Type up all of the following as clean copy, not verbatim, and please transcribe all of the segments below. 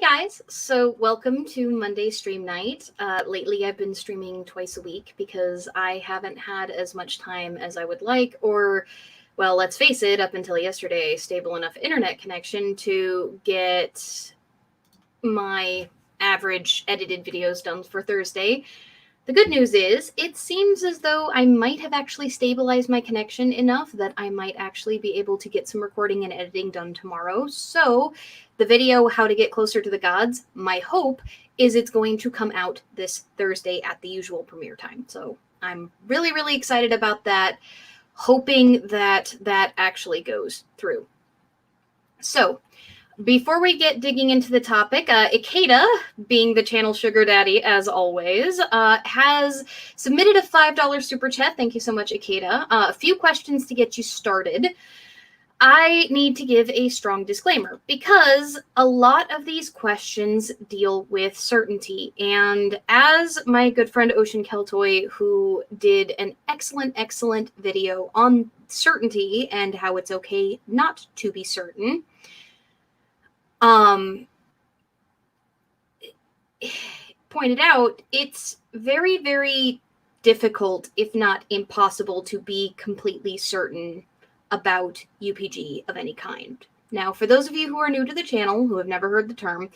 guys, so welcome to Monday stream night. Lately I've been streaming twice a week because I haven't had as much time as I would like, or, well, let's face it, up until yesterday, stable enough internet connection to get my average edited videos done for Thursday. The good news is, it seems as though I might have actually stabilized my connection enough that I might actually be able to get some recording and editing done tomorrow. So the video, How to Get Closer to the Gods, my hope is it's going to come out this Thursday at the usual premiere time. So I'm really, really excited about that, hoping that that actually goes through. So before we get digging into the topic, Ikeda, being the channel sugar daddy as always, has submitted a $5 super chat. Thank you so much, Ikeda. A few questions to get you started. I need to give a strong disclaimer because a lot of these questions deal with certainty. And as my good friend Ocean Keltoy, who did an excellent video on certainty and how it's okay not to be certain, pointed out, it's very, very difficult, if not impossible, to be completely certain about UPG of any kind. Now, for those of you who are new to the channel, who have never heard the term,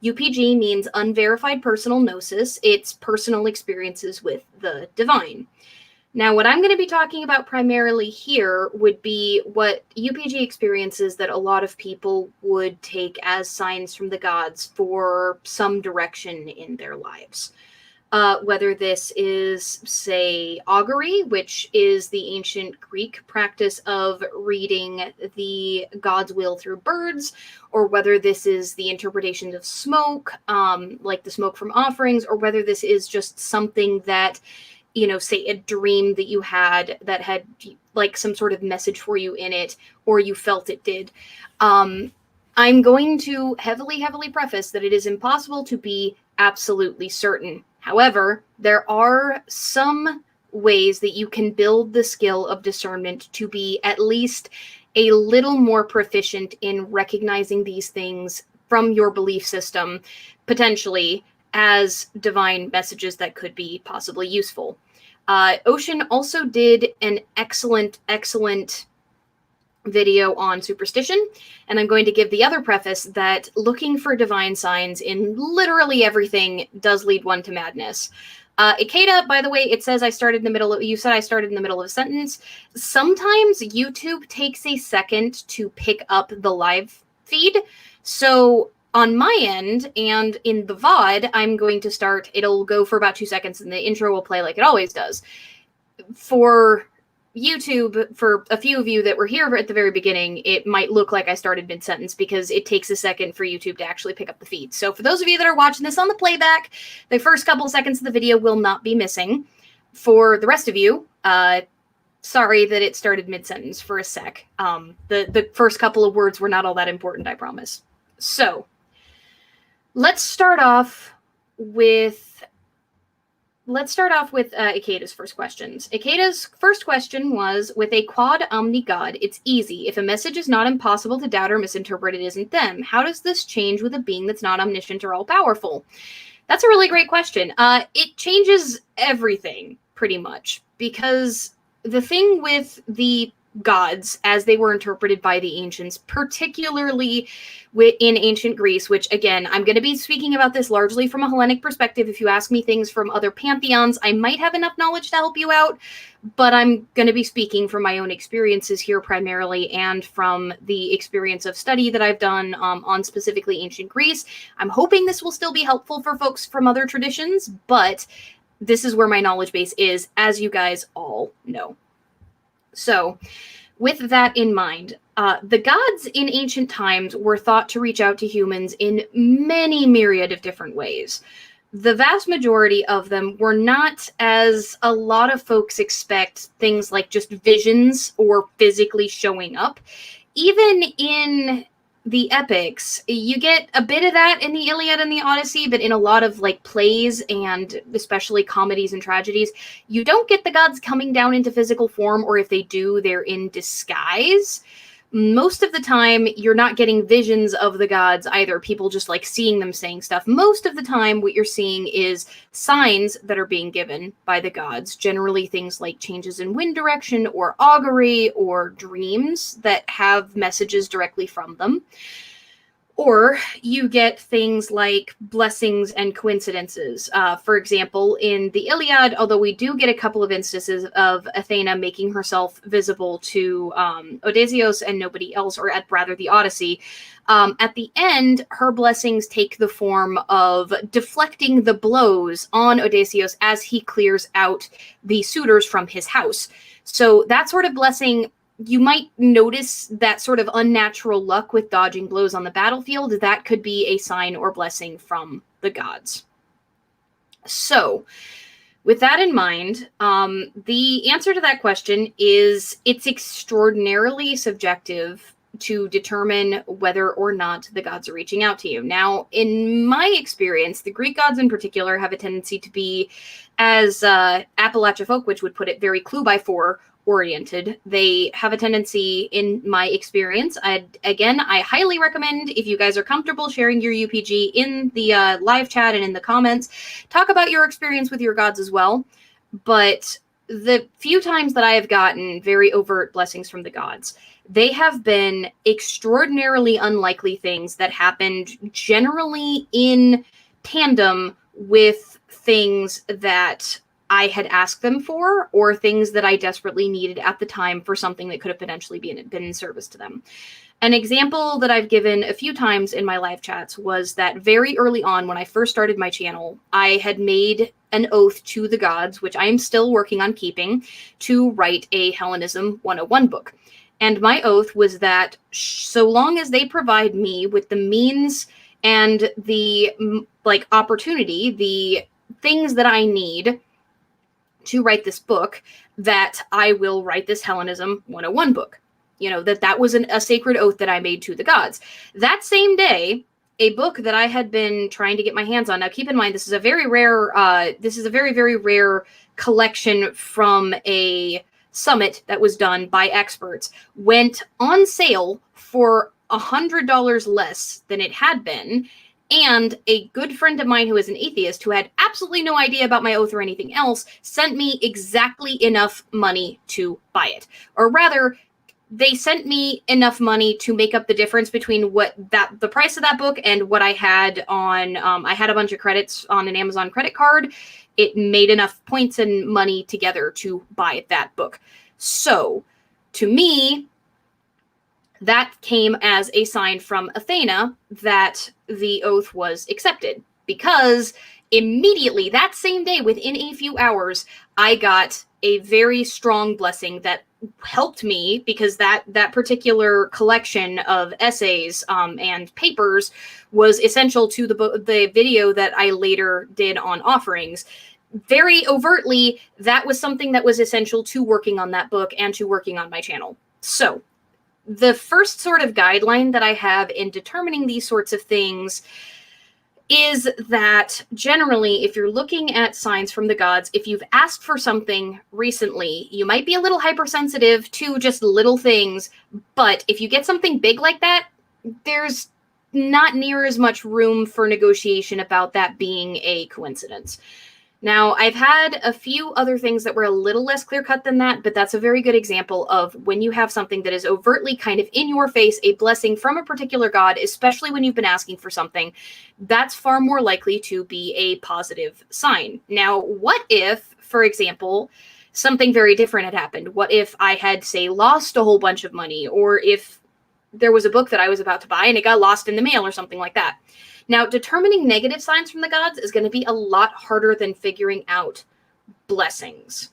UPG means unverified personal gnosis. It's personal experiences with the divine. Now, what I'm going to be talking about primarily here would be what UPG experiences that a lot of people would take as signs from the gods for some direction in their lives. Whether this is, say, augury, which is the ancient Greek practice of reading the god's will through birds, or whether this is the interpretation of smoke, like the smoke from offerings, or whether this is just something that, you know, say a dream that you had that had like some sort of message for you in it, or you felt it did. I'm going to heavily preface that it is impossible to be absolutely certain. However, there are some ways that you can build the skill of discernment to be at least a little more proficient in recognizing these things from your belief system, potentially as divine messages that could be possibly useful. Ocean also did an excellent video on superstition, and I'm going to give the other preface that looking for divine signs in literally everything does lead one to madness. Ikeda, by the way, it says I started in the middle of, you said I started in the middle of a sentence. Sometimes YouTube takes a second to pick up the live feed, so on my end, and in the VOD, I'm going to start, it'll go for about 2 seconds, and the intro will play like it always does. For YouTube, for a few of you that were here at the very beginning, it might look like I started mid-sentence because it takes a second for YouTube to actually pick up the feed. So for those of you that are watching this on the playback, the first couple of seconds of the video will not be missing. For the rest of you, sorry that it started mid-sentence for a sec. The first couple of words were not all that important, I promise. So let's start off with Ikeda's first questions. Ikeda's first question was, with a quad omni god, it's easy. If a message is not impossible to doubt or misinterpret, it isn't them. How does this change with a being that's not omniscient or all-powerful? That's a really great question. It changes everything, pretty much, because the thing with the gods as they were interpreted by the ancients, particularly in ancient Greece, which again, I'm going to be speaking about this largely from a Hellenic perspective. If you ask me things from other pantheons, I might have enough knowledge to help you out, but I'm going to be speaking from my own experiences here primarily, and from the experience of study that I've done on specifically ancient Greece. I'm hoping this will still be helpful for folks from other traditions, but this is where my knowledge base is, as you guys all know. So, with that in mind, the gods in ancient times were thought to reach out to humans in many myriad of different ways. The vast majority of them were not, as a lot of folks expect, things like just visions or physically showing up. Even in the epics, you get a bit of that in the Iliad and the Odyssey, but in a lot of like plays and especially comedies and tragedies, you don't get the gods coming down into physical form, or if they do, they're in disguise. most of the time you're not getting visions of the gods either, people just like seeing them saying stuff. Most of the time what you're seeing is signs that are being given by the gods, generally things like changes in wind direction or augury or dreams that have messages directly from them. Or you get things like blessings and coincidences. For example, in the Iliad, although we do get a couple of instances of Athena making herself visible to Odysseus and nobody else, or rather the Odyssey, at the end, her blessings take the form of deflecting the blows on Odysseus as he clears out the suitors from his house. So that sort of blessing, you might notice that sort of unnatural luck with dodging blows on the battlefield. That could be a sign or blessing from the gods. So, with that in mind, the answer to that question is it's extraordinarily subjective to determine whether or not the gods are reaching out to you. Now, in my experience, the Greek gods in particular have a tendency to be, as Appalachia folk, which would put it, very clue-by-four oriented. They have a tendency, in my experience, I highly recommend, if you guys are comfortable sharing your UPG in the live chat and in the comments, talk about your experience with your gods as well. But the few times that I have gotten very overt blessings from the gods, they have been extraordinarily unlikely things that happened generally in tandem with things that I had asked them for, or things that I desperately needed at the time for something that could have potentially been in service to them. An example that I've given a few times in my live chats was that very early on, when I first started my channel, I had made an oath to the gods, which I am still working on keeping, to write a Hellenism 101 book. And my oath was that so long as they provide me with the means and the opportunity, the things that I need to write this book, that I will write this Hellenism 101 book. You know, that was a sacred oath that I made to the gods. That same day, a book that I had been trying to get my hands on. Now, keep in mind, this is a very rare, very, very rare collection from a summit that was done by experts. Went on sale for $100 less than it had been. And a good friend of mine who is an atheist, who had absolutely no idea about my oath or anything else, sent me exactly enough money to buy it. Or rather, they sent me enough money to make up the difference between the price of that book and what I had on, I had a bunch of credits on an Amazon credit card. It made enough points and money together to buy that book. So, to me, that came as a sign from Athena that the oath was accepted, because immediately that same day, within a few hours, I got a very strong blessing that helped me, because that particular collection of essays and papers was essential to the video that I later did on offerings. Very overtly, that was something that was essential to working on that book and to working on my channel. So, the first sort of guideline that I have in determining these sorts of things is that generally, if you're looking at signs from the gods, if you've asked for something recently, you might be a little hypersensitive to just little things, but if you get something big like that, there's not near as much room for negotiation about that being a coincidence. Now, I've had a few other things that were a little less clear-cut than that, but that's a very good example of when you have something that is overtly kind of in your face, a blessing from a particular god, especially when you've been asking for something, that's far more likely to be a positive sign. Now, what if, for example, something very different had happened? What if I had, say, lost a whole bunch of money, or if there was a book that I was about to buy and it got lost in the mail or something like that? Now, determining negative signs from the gods is going to be a lot harder than figuring out blessings,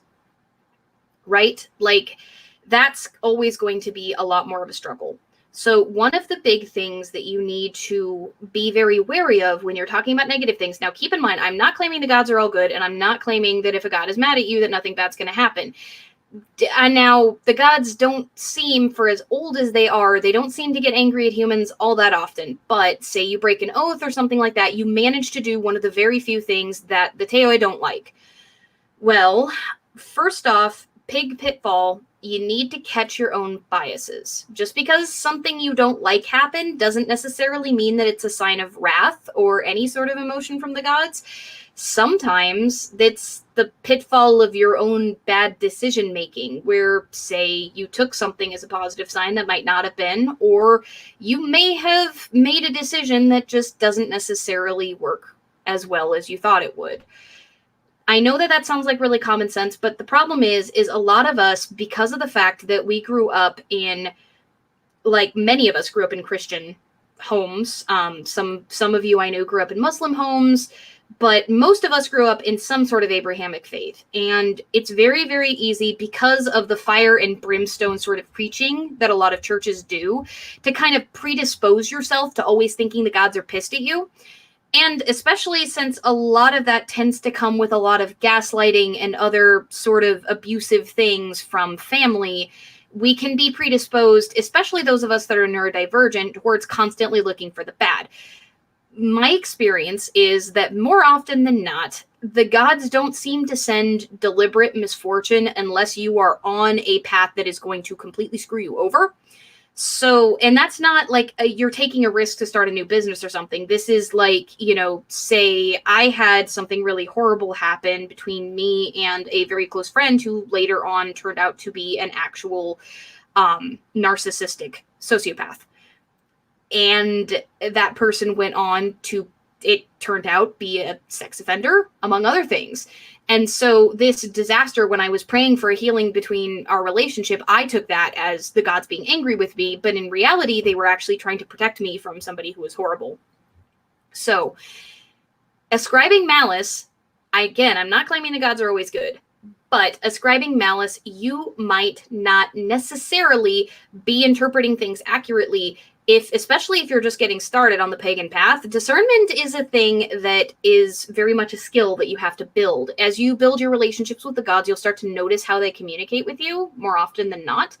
right? Like, that's always going to be a lot more of a struggle. So one of the big things that you need to be very wary of when you're talking about negative things, now keep in mind, I'm not claiming the gods are all good, and I'm not claiming that if a god is mad at you that nothing bad's going to happen. And now, the gods don't seem, for as old as they are, they don't seem to get angry at humans all that often. But say you break an oath or something like that, you manage to do one of the very few things that the Teoi don't like. Well, first off, pig pitfall you need to catch your own biases. Just because something you don't like happened doesn't necessarily mean that it's a sign of wrath or any sort of emotion from the gods. Sometimes it's the pitfall of your own bad decision making, where, say, you took something as a positive sign that might not have been, or you may have made a decision that just doesn't necessarily work as well as you thought it would. I know that sounds like really common sense, but the problem is a lot of us, because of the fact that we grew up in, like many of us grew up in Christian homes. Some of you I know grew up in Muslim homes, but most of us grew up in some sort of Abrahamic faith. And it's very, very easy, because of the fire and brimstone sort of preaching that a lot of churches do, to kind of predispose yourself to always thinking the gods are pissed at you. And especially since a lot of that tends to come with a lot of gaslighting and other sort of abusive things from family, we can be predisposed, especially those of us that are neurodivergent, towards constantly looking for the bad. My experience is that more often than not, the gods don't seem to send deliberate misfortune unless you are on a path that is going to completely screw you over. So, and that's not like you're taking a risk to start a new business or something. This is like, say I had something really horrible happen between me and a very close friend who later on turned out to be an actual narcissistic sociopath. And that person went on to, it turned out, be a sex offender, among other things. And so this disaster, when I was praying for a healing between our relationship, I took that as the gods being angry with me. But in reality, they were actually trying to protect me from somebody who was horrible. So ascribing malice, I'm not claiming the gods are always good. But ascribing malice, you might not necessarily be interpreting things accurately, especially if you're just getting started on the pagan path. Discernment is a thing that is very much a skill that you have to build. As you build your relationships with the gods, you'll start to notice how they communicate with you more often than not.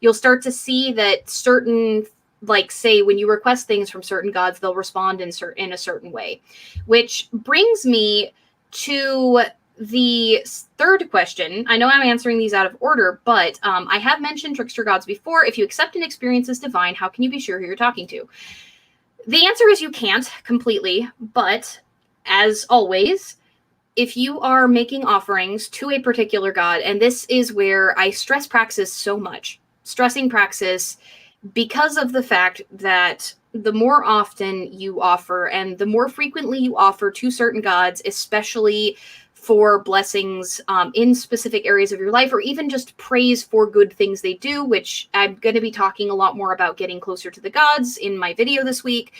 You'll start to see that certain, like, say, when you request things from certain gods, they'll respond in a certain way. Which brings me to the third question. I know I'm answering these out of order, but I have mentioned trickster gods before. If you accept an experience as divine, how can you be sure who you're talking to? The answer is you can't completely, but as always, if you are making offerings to a particular god, and this is where I stress praxis so much, stressing praxis, because of the fact that the more often you offer and the more frequently you offer to certain gods, especially for blessings in specific areas of your life, or even just praise for good things they do, which I'm going to be talking a lot more about getting closer to the gods in my video this week.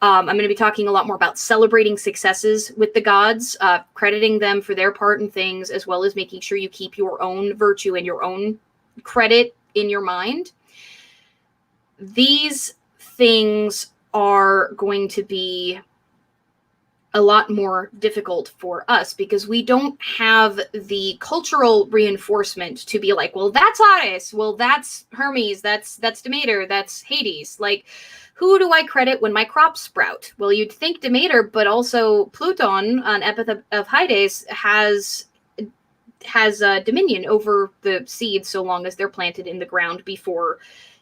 I'm going to be talking a lot more about celebrating successes with the gods, crediting them for their part in things, as well as making sure you keep your own virtue and your own credit in your mind. These things are going to be a lot more difficult for us because we don't have the cultural reinforcement to be like, well, that's Ares, well, that's Hermes, that's Demeter, that's Hades. Like, who do I credit when my crops sprout? Well, you'd think Demeter, but also Pluton, an epithet of Hades, has dominion over the seeds so long as they're planted in the ground before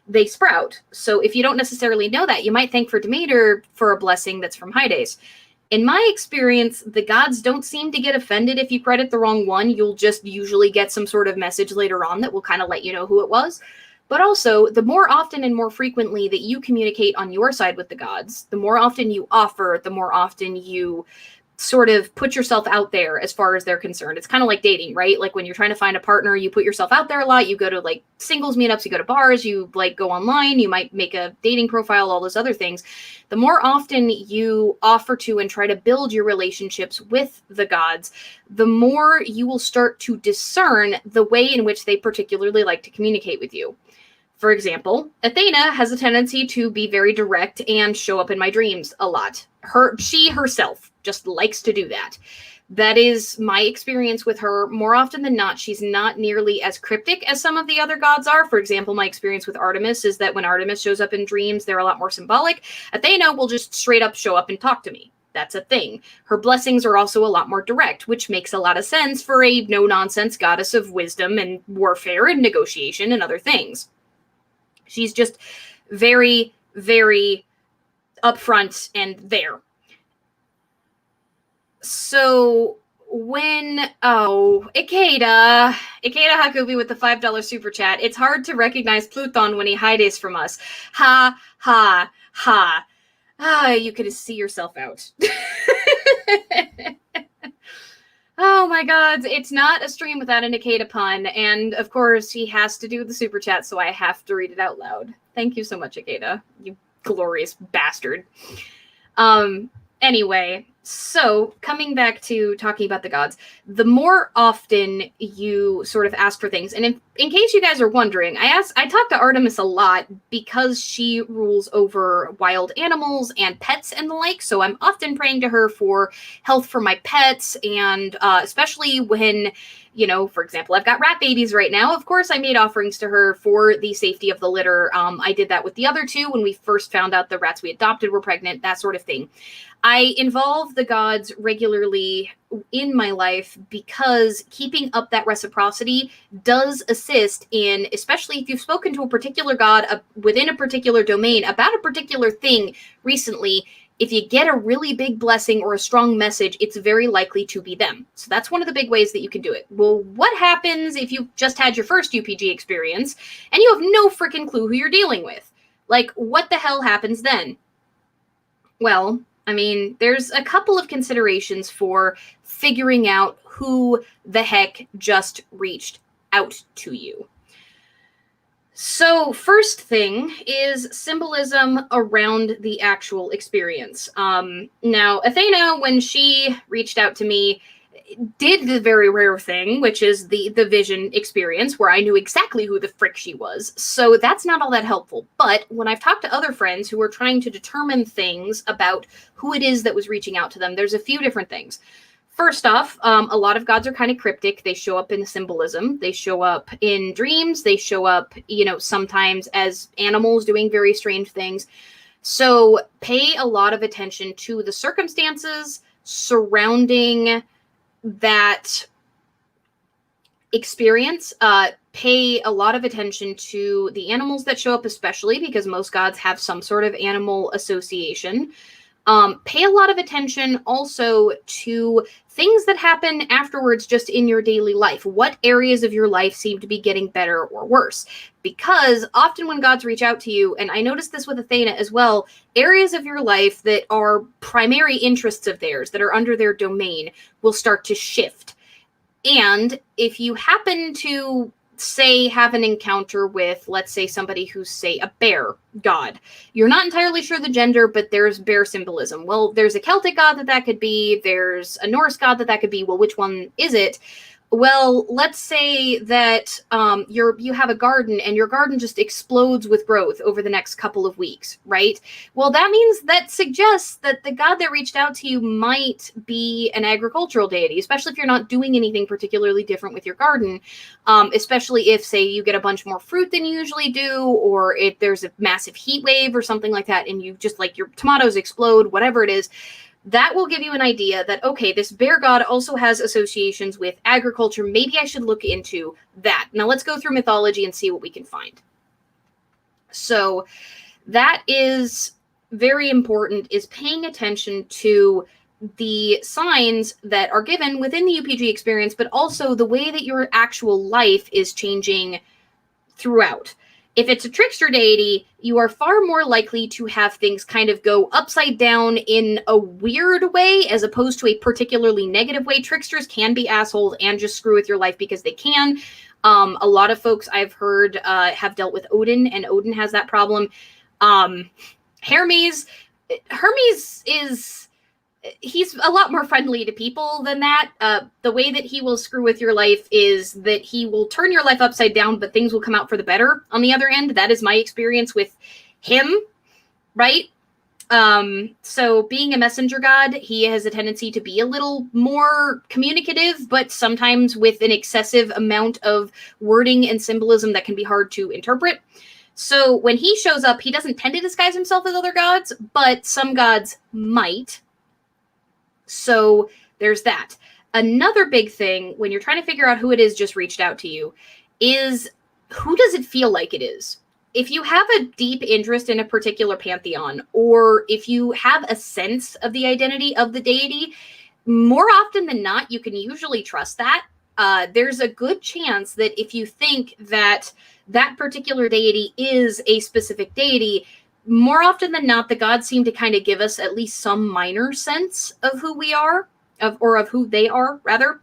they sprout. So if you don't necessarily know that, you might thank for Demeter for a blessing that's from Hades. In my experience, the gods don't seem to get offended if you credit the wrong one. You'll just usually get some sort of message later on that will kind of let you know who it was. But also, the more often and more frequently that you communicate on your side with the gods, the more often you offer, the more often you sort of put yourself out there as far as they're concerned. It's kind of like dating, right? Like when you're trying to find a partner, you put yourself out there a lot. You go to like singles meetups, you go to bars, you like go online, you might make a dating profile, all those other things. The more often you offer to and try to build your relationships with the gods, the more you will start to discern the way in which they particularly like to communicate with you. For example, Athena has a tendency to be very direct and show up in my dreams a lot. She herself just likes to do that. That is my experience with her. More often than not, she's not nearly as cryptic as some of the other gods are. For example, my experience with Artemis is that when Artemis shows up in dreams, they're a lot more symbolic. Athena will just straight up show up and talk to me. That's a thing. Her blessings are also a lot more direct, which makes a lot of sense for a no-nonsense goddess of wisdom and warfare and negotiation and other things. She's just very, very upfront and there. So Ikeda Hakubi with the $5 super chat. It's hard to recognize Pluton when he hides from us. Ha, ha, ha. You could see yourself out. Oh my god, it's not a stream without an Ikeda pun, and of course he has to do the super chat, so I have to read it out loud. Thank you so much, Ikeda, you glorious bastard. Anyway, so coming back to talking about the gods, the more often you sort of ask for things, and in case you guys are wondering, I talk to Artemis a lot because she rules over wild animals and pets and the like, so I'm often praying to her for health for my pets, and especially when, you know, for example, I've got rat babies right now. Of course, I made offerings to her for the safety of the litter. I did that with the other two when we first found out the rats we adopted were pregnant, that sort of thing. I involve the gods regularly in my life because keeping up that reciprocity does assist in, especially if you've spoken to a particular god within a particular domain about a particular thing recently, if you get a really big blessing or a strong message, it's very likely to be them. So that's one of the big ways that you can do it. Well, what happens if you've just had your first UPG experience and you have no freaking clue who you're dealing with? Like, what the hell happens then? Well, I mean, there's a couple of considerations for figuring out who the heck just reached out to you. So first thing is symbolism around the actual experience. Now, Athena, when she reached out to me, did the very rare thing, which is the vision experience, where I knew exactly who the frick she was. So that's not all that helpful. But when I've talked to other friends who are trying to determine things about who it is that was reaching out to them, there's a few different things. First off, a lot of gods are kind of cryptic. They show up in symbolism. They show up in dreams. They show up, you know, sometimes as animals doing very strange things. So pay a lot of attention to the circumstances surrounding that experience. Pay a lot of attention to the animals that show up, especially because most gods have some sort of animal association. Pay a lot of attention also to things that happen afterwards just in your daily life. What areas of your life seem to be getting better or worse? Because often when gods reach out to you, and I noticed this with Athena as well, areas of your life that are primary interests of theirs, that are under their domain, will start to shift. And if you happen to, say, have an encounter with, let's say, somebody who's, say, a bear god. You're not entirely sure the gender, but there's bear symbolism. Well, there's a Celtic god that could be. There's a Norse god that could be. Well, which one is it? Well, let's say that you have a garden and your garden just explodes with growth over the next couple of weeks, right? Well, that suggests that the god that reached out to you might be an agricultural deity, especially if you're not doing anything particularly different with your garden, especially if, say, you get a bunch more fruit than you usually do, or if there's a massive heat wave or something like that, and you just, like, your tomatoes explode, whatever it is. That will give you an idea that, okay, this bear god also has associations with agriculture. Maybe I should look into that. Now let's go through mythology and see what we can find. So that is very important, is paying attention to the signs that are given within the UPG experience, but also the way that your actual life is changing throughout. If it's a trickster deity, you are far more likely to have things kind of go upside down in a weird way as opposed to a particularly negative way. Tricksters can be assholes and just screw with your life because they can. A lot of folks I've heard have dealt with Odin, and Odin has that problem. Hermes is... he's a lot more friendly to people than that. The way that he will screw with your life is that he will turn your life upside down, but things will come out for the better on the other end. That is my experience with him, right? So being a messenger god, he has a tendency to be a little more communicative, but sometimes with an excessive amount of wording and symbolism that can be hard to interpret. So when he shows up, he doesn't tend to disguise himself as other gods, but some gods might. So there's that. Another big thing when you're trying to figure out who it is just reached out to you is, who does it feel like it is? If you have a deep interest in a particular pantheon, or if you have a sense of the identity of the deity, more often than not, you can usually trust that. There's a good chance that if you think that that particular deity is a specific deity, more often than not, the gods seem to kind of give us at least some minor sense of who we are, of who they are, rather.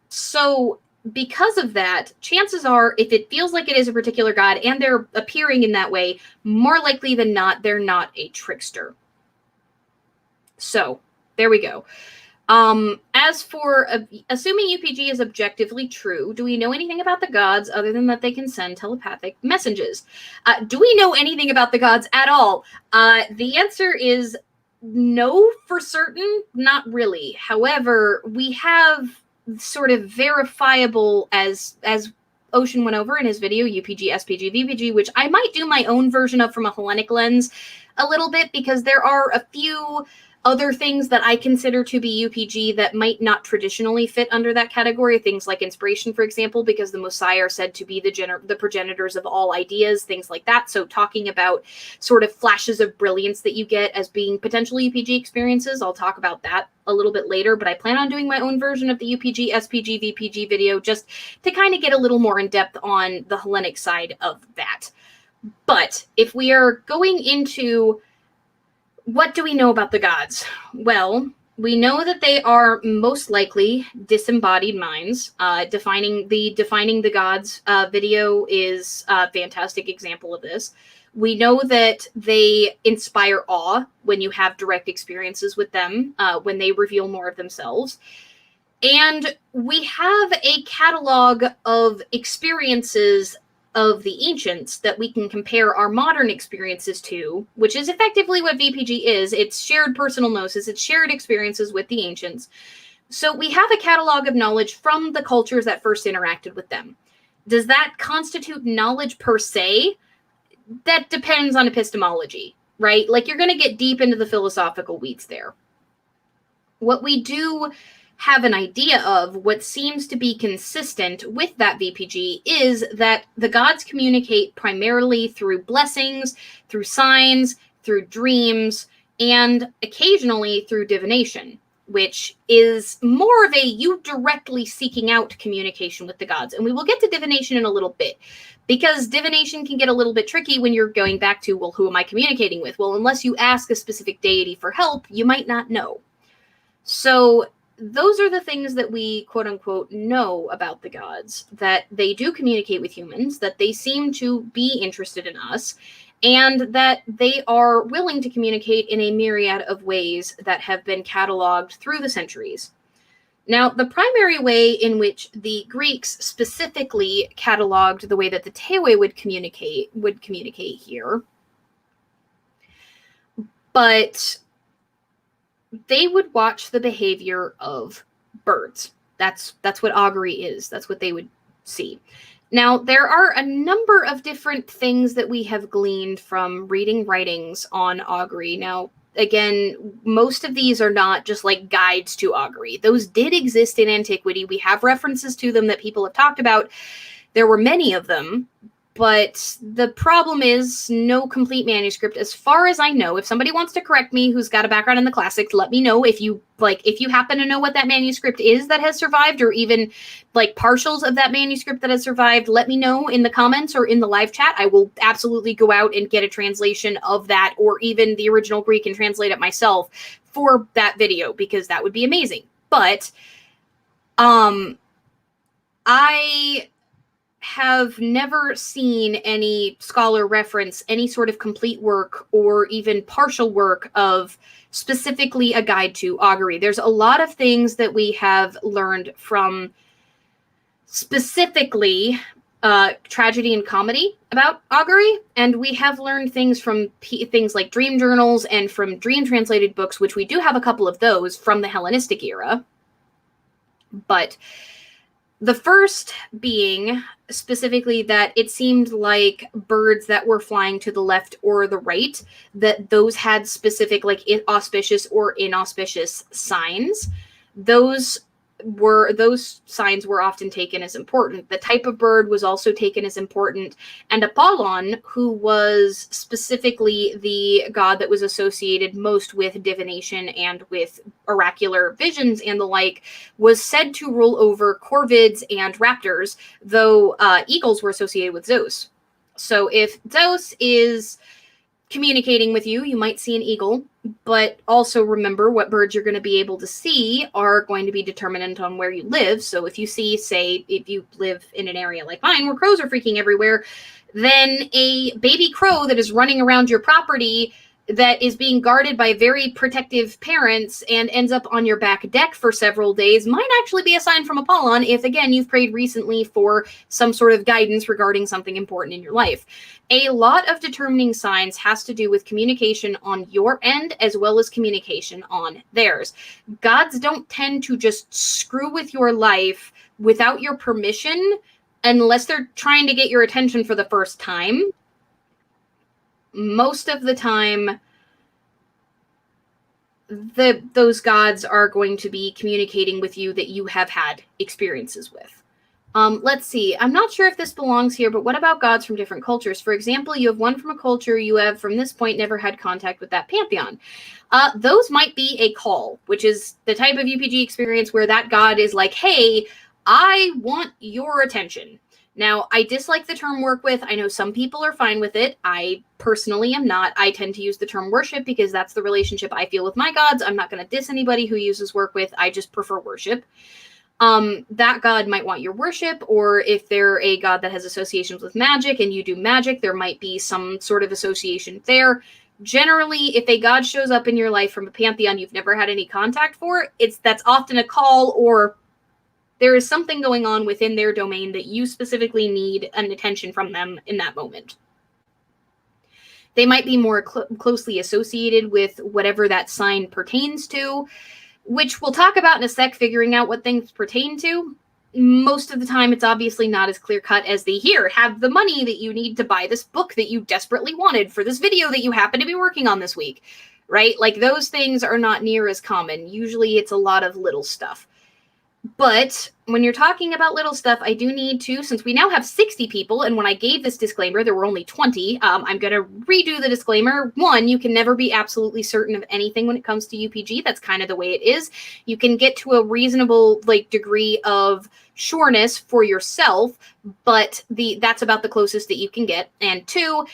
So because of that, chances are, if it feels like it is a particular god and they're appearing in that way, more likely than not, they're not a trickster. So there we go. As for assuming UPG is objectively true, do we know anything about the gods other than that they can send telepathic messages? Do we know anything about the gods at all? The answer is no, for certain, not really. However, we have sort of verifiable, as Ocean went over in his video, UPG, SPG, VPG, which I might do my own version of from a Hellenic lens a little bit, because there are a few other things that I consider to be UPG that might not traditionally fit under that category. Things like inspiration, for example, because the Mosai are said to be the progenitors of all ideas, things like that. So talking about sort of flashes of brilliance that you get as being potential UPG experiences, I'll talk about that a little bit later, but I plan on doing my own version of the UPG, SPG, VPG video just to kind of get a little more in depth on the Hellenic side of that. But if we are going into what do we know about the gods? Well, we know that they are most likely disembodied minds. Defining the gods video is a fantastic example of this. We know that they inspire awe when you have direct experiences with them, when they reveal more of themselves. And we have a catalog of experiences of the ancients that we can compare our modern experiences to, which is effectively what VPG is. It's shared personal gnosis, it's shared experiences with the ancients. So we have a catalog of knowledge from the cultures that first interacted with them. Does that constitute knowledge per se? That depends on epistemology, right? Like, you're going to get deep into the philosophical weeds there. What we do have an idea of, what seems to be consistent with that VPG, is that the gods communicate primarily through blessings, through signs, through dreams, and occasionally through divination, which is more of a you directly seeking out communication with the gods. And we will get to divination in a little bit, because divination can get a little bit tricky when you're going back to, well, who am I communicating with? Well, unless you ask a specific deity for help, you might not know. So those are the things that we, quote unquote, know about the gods, that they do communicate with humans, that they seem to be interested in us, and that they are willing to communicate in a myriad of ways that have been cataloged through the centuries. Now, the primary way in which the Greeks specifically cataloged the way that the Tewe would communicate here, but they would watch the behavior of birds. That's what augury is. That's what they would see. Now, there are a number of different things that we have gleaned from reading writings on augury. Now, again, most of these are not just like guides to augury. Those did exist in antiquity. We have references to them that people have talked about. There were many of them, but the problem is no complete manuscript, as far as I know. If somebody wants to correct me, who's got a background in the classics, let me know. If you happen to know what that manuscript is that has survived, or even like partials of that manuscript that has survived, let me know in the comments or in the live chat. I will absolutely go out and get a translation of that, or even the original Greek, and translate it myself for that video, because that would be amazing. But I have never seen any scholar reference any sort of complete work or even partial work of specifically a guide to augury. There's a lot of things that we have learned from specifically tragedy and comedy about augury, and we have learned things from things like dream journals and from dream translated books, which we do have a couple of those from the Hellenistic era. But The first being specifically that it seemed like birds that were flying to the left or the right, that those had specific like auspicious or inauspicious signs. Those signs were often taken as important. The type of bird was also taken as important. And Apollon, who was specifically the god that was associated most with divination and with oracular visions and the like, was said to rule over corvids and raptors, though eagles were associated with Zeus. So if Zeus is communicating with you, you might see an eagle, but also remember what birds you're going to be able to see are going to be determinant on where you live. So if you see, say, if you live in an area like mine where crows are freaking everywhere, then a baby crow that is running around your property that is being guarded by very protective parents and ends up on your back deck for several days might actually be a sign from Apollon if, again, you've prayed recently for some sort of guidance regarding something important in your life. A lot of determining signs has to do with communication on your end as well as communication on theirs. Gods don't tend to just screw with your life without your permission unless they're trying to get your attention for the first time. Most of the time, those gods are going to be communicating with you that you have had experiences with. Let's see. I'm not sure if this belongs here, but what about gods from different cultures? For example, you have one from a culture you have from this point never had contact with that pantheon. Those might be a call, which is the type of UPG experience where that god is like, hey, I want your attention. Now, I dislike the term work with. I know some people are fine with it. I personally am not. I tend to use the term worship because that's the relationship I feel with my gods. I'm not going to diss anybody who uses work with. I just prefer worship. That god might want your worship, or if they're a god that has associations with magic and you do magic, there might be some sort of association there. Generally, if a god shows up in your life from a pantheon you've never had any contact for, that's often a call, or there is something going on within their domain that you specifically need an attention from them in that moment. They might be more closely associated with whatever that sign pertains to, which we'll talk about in a sec, figuring out what things pertain to. Most of the time, it's obviously not as clear-cut as the here, have the money that you need to buy this book that you desperately wanted for this video that you happen to be working on this week, right? Like, those things are not near as common. Usually, it's a lot of little stuff. But when you're talking about little stuff, I do need to, since we now have 60 people, and when I gave this disclaimer, there were only 20, I'm going to redo the disclaimer. One, you can never be absolutely certain of anything when it comes to UPG. That's kind of the way it is. You can get to a reasonable degree of sureness for yourself, but that's about the closest that you can get. And two,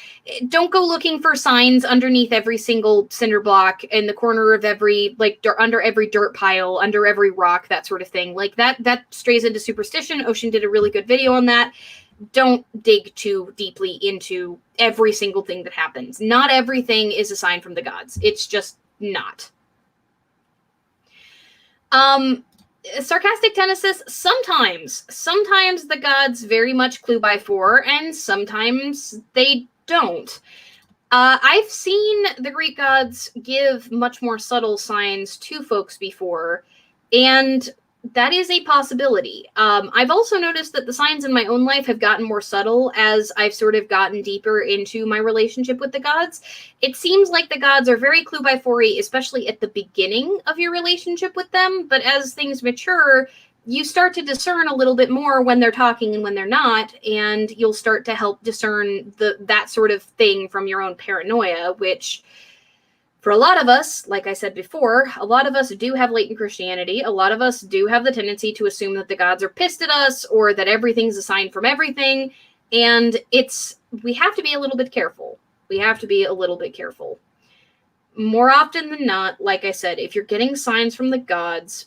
don't go looking for signs underneath every single cinder block, in the corner of every, under every dirt pile, under every rock, that sort of thing. Like that strays into superstition. Ocean did a really good video on that. Don't dig too deeply into every single thing that happens. Not everything is a sign from the gods. It's just not. Sarcastic Tennesis, sometimes the gods very much clue by four, and sometimes they don't. I've seen the Greek gods give much more subtle signs to folks before, and that is a possibility. I've also noticed that the signs in my own life have gotten more subtle as I've sort of gotten deeper into my relationship with the gods. It seems like the gods are very clue by four-y, especially at the beginning of your relationship with them, but as things mature, you start to discern a little bit more when they're talking and when they're not, and you'll start to help discern that sort of thing from your own paranoia, which, for a lot of us, like I said before, a lot of us do have latent Christianity. A lot of us do have the tendency to assume that the gods are pissed at us or that everything's a sign from everything. And we have to be a little bit careful. We have to be a little bit careful. More often than not, like I said, if you're getting signs from the gods,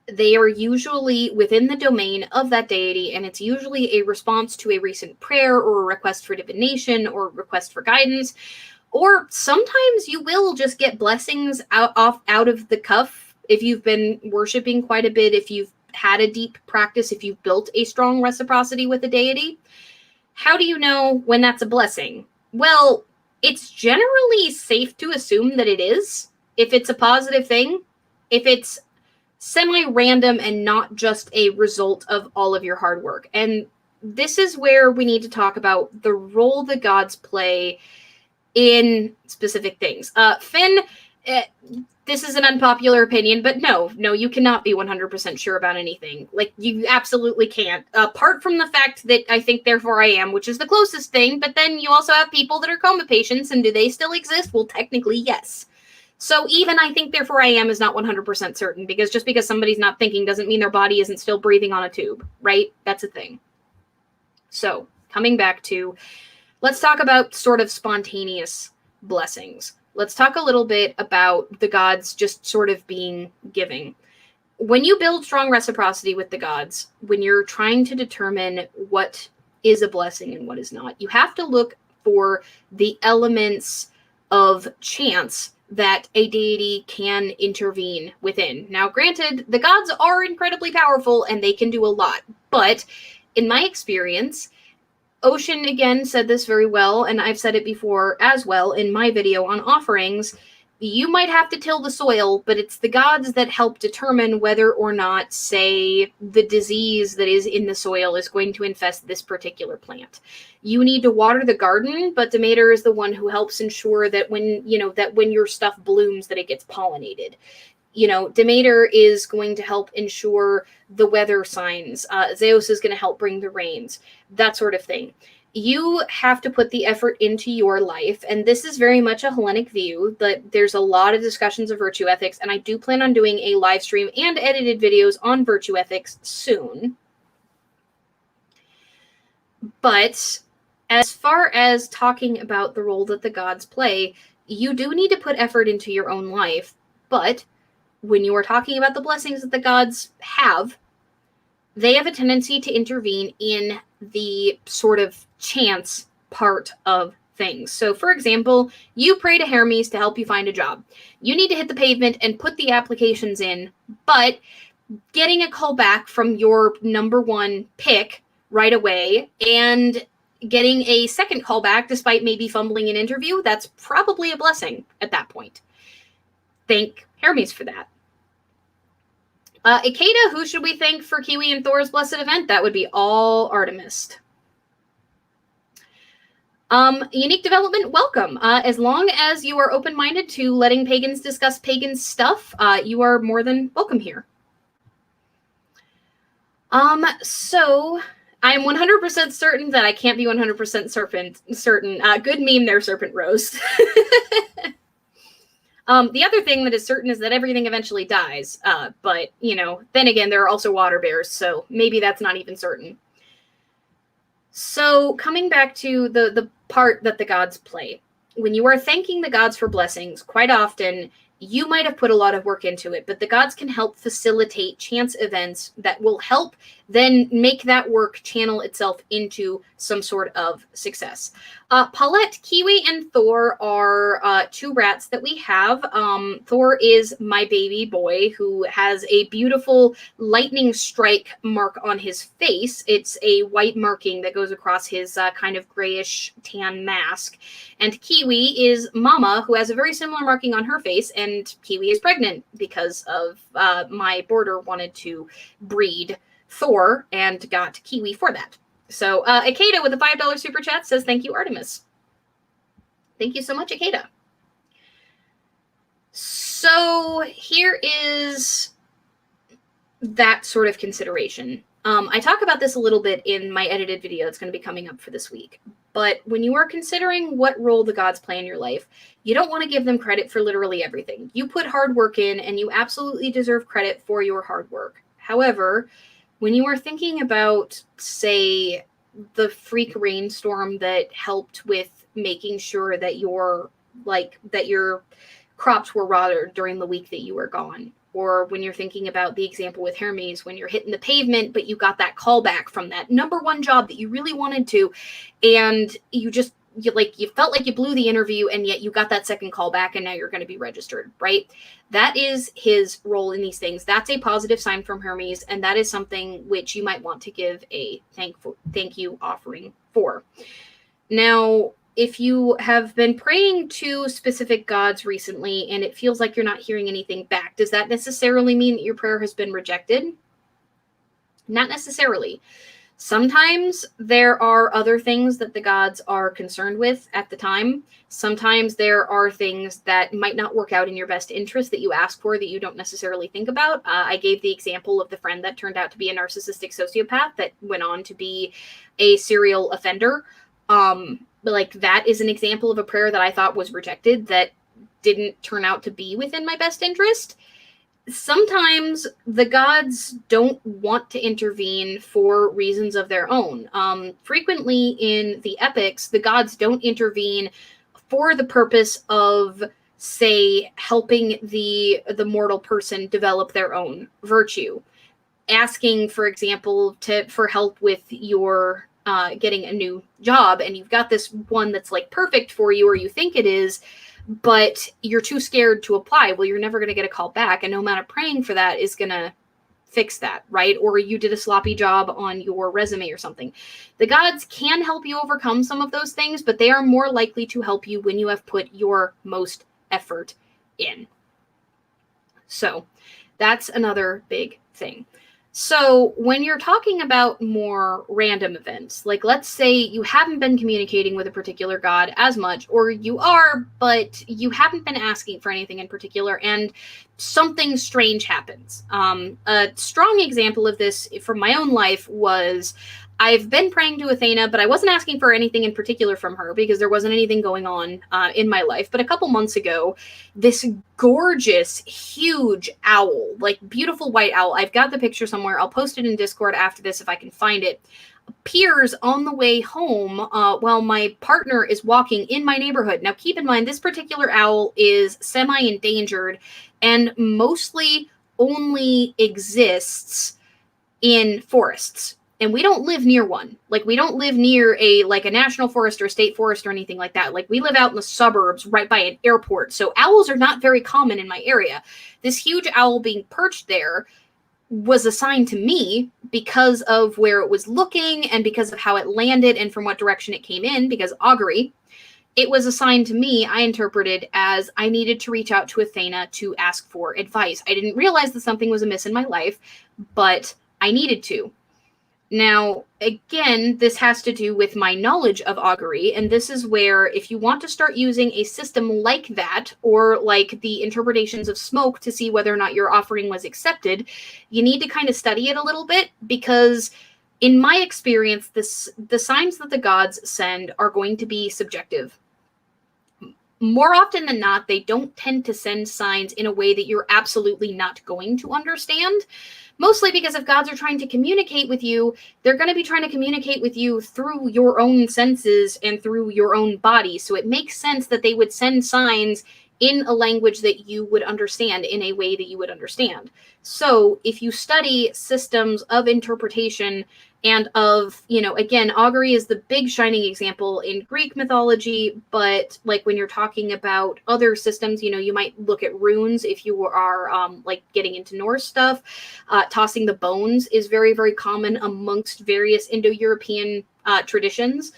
they are usually within the domain of that deity, and it's usually a response to a recent prayer or a request for divination or request for guidance. Or sometimes you will just get blessings out of the cuff if you've been worshiping quite a bit, if you've had a deep practice, if you've built a strong reciprocity with a deity. How do you know when that's a blessing? Well, it's generally safe to assume that it is, if it's a positive thing. If it's semi-random and not just a result of all of your hard work. And this is where we need to talk about the role the gods play in specific things. Finn, this is an unpopular opinion, but no, you cannot be 100% sure about anything. Like, you absolutely can't. Apart from the fact that I think, therefore I am, which is the closest thing, but then you also have people that are coma patients, and do they still exist? Well, technically, yes. So even I think, therefore I am is not 100% certain, because just because somebody's not thinking doesn't mean their body isn't still breathing on a tube, right? That's a thing. So, coming back to, let's talk about sort of spontaneous blessings. Let's talk a little bit about the gods just sort of being giving. When you build strong reciprocity with the gods, when you're trying to determine what is a blessing and what is not, you have to look for the elements of chance that a deity can intervene within. Now, granted, the gods are incredibly powerful and they can do a lot, but in my experience, Ocean, again, said this very well, and I've said it before as well in my video on offerings. You might have to till the soil, but it's the gods that help determine whether or not, say, the disease that is in the soil is going to infest this particular plant. You need to water the garden, but Demeter is the one who helps ensure that when your stuff blooms, that it gets pollinated. Demeter is going to help ensure the weather signs. Zeus is going to help bring the rains, that sort of thing. You have to put the effort into your life, and this is very much a Hellenic view, that there's a lot of discussions of virtue ethics, and I do plan on doing a live stream and edited videos on virtue ethics soon. But as far as talking about the role that the gods play, you do need to put effort into your own life, but when you are talking about the blessings that the gods have, they have a tendency to intervene in the sort of chance part of things. So, for example, you pray to Hermes to help you find a job. You need to hit the pavement and put the applications in, but getting a call back from your number one pick right away and getting a second call back despite maybe fumbling an interview, that's probably a blessing at that point. Thank Hermes for that. Ikeda, who should we thank for Kiwi and Thor's blessed event? That would be all Artemis. Unique development, welcome. As long as you are open-minded to letting pagans discuss pagan stuff, you are more than welcome here. So I'm 100% certain that I can't be 100% certain. Good meme there, Serpent Rose. The other thing that is certain is that everything eventually dies. But, then again, there are also water bears, so maybe that's not even certain. So, coming back to the part that the gods play. When you are thanking the gods for blessings, quite often, you might have put a lot of work into it, but the gods can help facilitate chance events that will help then make that work channel itself into some sort of success. Paulette, Kiwi, and Thor are two rats that we have. Thor is my baby boy who has a beautiful lightning strike mark on his face. It's a white marking that goes across his kind of grayish tan mask. And Kiwi is Mama, who has a very similar marking on her face, and Kiwi is pregnant because of my boarder wanted to breed Thor and got Kiwi for that. So Ikeda with a $5 super chat says, thank you, Artemis. Thank you so much, Ikeda. So here is that sort of consideration. I talk about this a little bit in my edited video that's going to be coming up for this week. But when you are considering what role the gods play in your life, you don't want to give them credit for literally everything. You put hard work in, and you absolutely deserve credit for your hard work. However, when you are thinking about, say, the freak rainstorm that helped with making sure that your crops were watered during the week that you were gone, or when you're thinking about the example with Hermes, when you're hitting the pavement, but you got that call back from that number one job that you really wanted to, and you felt like you blew the interview, and yet you got that second call back, and now you're going to be registered, right? That is his role in these things. That's a positive sign from Hermes, and that is something which you might want to give a thank you offering for. Now, if you have been praying to specific gods recently and it feels like you're not hearing anything back, does that necessarily mean that your prayer has been rejected? Not necessarily. Sometimes there are other things that the gods are concerned with at the time. Sometimes there are things that might not work out in your best interest that you ask for that you don't necessarily think about. I gave the example of the friend that turned out to be a narcissistic sociopath that went on to be a serial offender. But like that is an example of a prayer that I thought was rejected that didn't turn out to be within my best interest. Sometimes the gods don't want to intervene for reasons of their own. Frequently in the epics, the gods don't intervene for the purpose of, say, helping the mortal person develop their own virtue. Asking, for example, for help with your getting a new job, and you've got this one that's like perfect for you, or you think it is, but you're too scared to apply. Well, you're never going to get a call back, and no amount of praying for that is going to fix that, right? Or you did a sloppy job on your resume or something. The gods can help you overcome some of those things, but they are more likely to help you when you have put your most effort in. So that's another big thing. So when you're talking about more random events, like let's say you haven't been communicating with a particular god as much, or you are, but you haven't been asking for anything in particular, and something strange happens. A strong example of this from my own life was I've been praying to Athena, but I wasn't asking for anything in particular from her because there wasn't anything going on in my life. But a couple months ago, this gorgeous, huge owl, like beautiful white owl, I've got the picture somewhere. I'll post it in Discord after this if I can find it, appears on the way home while my partner is walking in my neighborhood. Now, keep in mind, this particular owl is semi-endangered and mostly only exists in forests. And we don't live near one. Like, we don't live near a national forest or a state forest or anything like that. Like, we live out in the suburbs right by an airport. So owls are not very common in my area. This huge owl being perched there was assigned to me because of where it was looking and because of how it landed and from what direction it came in, because augury. It was assigned to me, I interpreted as I needed to reach out to Athena to ask for advice. I didn't realize that something was amiss in my life, but I needed to. Now, again, this has to do with my knowledge of augury, and this is where if you want to start using a system like that, or like the interpretations of smoke to see whether or not your offering was accepted, you need to kind of study it a little bit, because in my experience, the signs that the gods send are going to be subjective. More often than not, they don't tend to send signs in a way that you're absolutely not going to understand. Mostly because if gods are trying to communicate with you, they're going to be trying to communicate with you through your own senses and through your own body. So it makes sense that they would send signs in a language that you would understand, in a way that you would understand. So if you study systems of interpretation and of, again, augury is the big shining example in Greek mythology, but like when you're talking about other systems, you might look at runes if you are getting into Norse stuff. Tossing the bones is very, very common amongst various Indo-European traditions.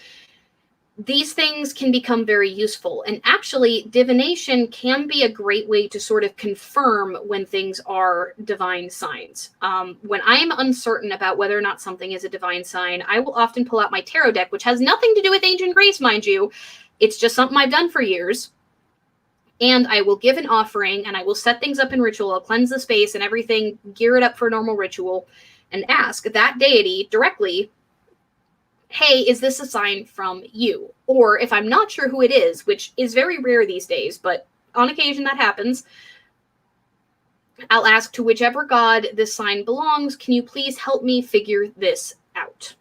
These things can become very useful. And actually, divination can be a great way to sort of confirm when things are divine signs. When I'm uncertain about whether or not something is a divine sign, I will often pull out my tarot deck, which has nothing to do with ancient Greece, mind you. It's just something I've done for years. And I will give an offering, and I will set things up in ritual. I'll cleanse the space and everything, gear it up for a normal ritual, and ask that deity directly, hey, is this a sign from you? Or if I'm not sure who it is, which is very rare these days, but on occasion that happens, I'll ask to whichever god this sign belongs, can you please help me figure this out?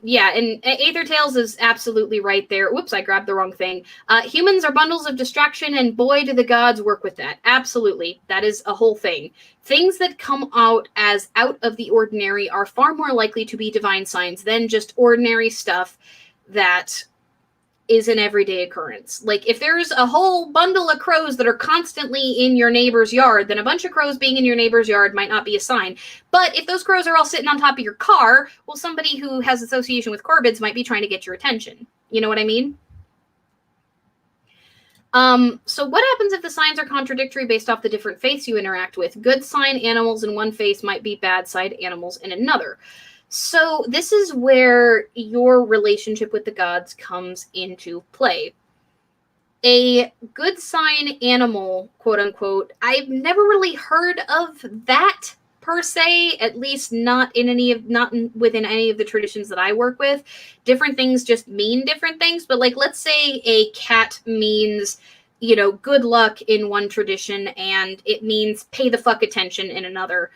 Yeah, and Aether Tales is absolutely right there. Whoops, I grabbed the wrong thing. Humans are bundles of distraction, and boy, do the gods work with that. Absolutely. That is a whole thing. Things that come out as out of the ordinary are far more likely to be divine signs than just ordinary stuff that is an everyday occurrence. Like, if there's a whole bundle of crows that are constantly in your neighbor's yard, then a bunch of crows being in your neighbor's yard might not be a sign. But if those crows are all sitting on top of your car, well, somebody who has association with corvids might be trying to get your attention. You know what I mean? So what happens if the signs are contradictory based off the different faiths you interact with? Good sign animals in one faith might be bad sign animals in another. So this is where your relationship with the gods comes into play. A good sign animal, quote unquote, I've never really heard of that per se, at least not within any of the traditions that I work with. Different things just mean different things, but like, let's say a cat means, you know, good luck in one tradition and it means pay the fuck attention in another.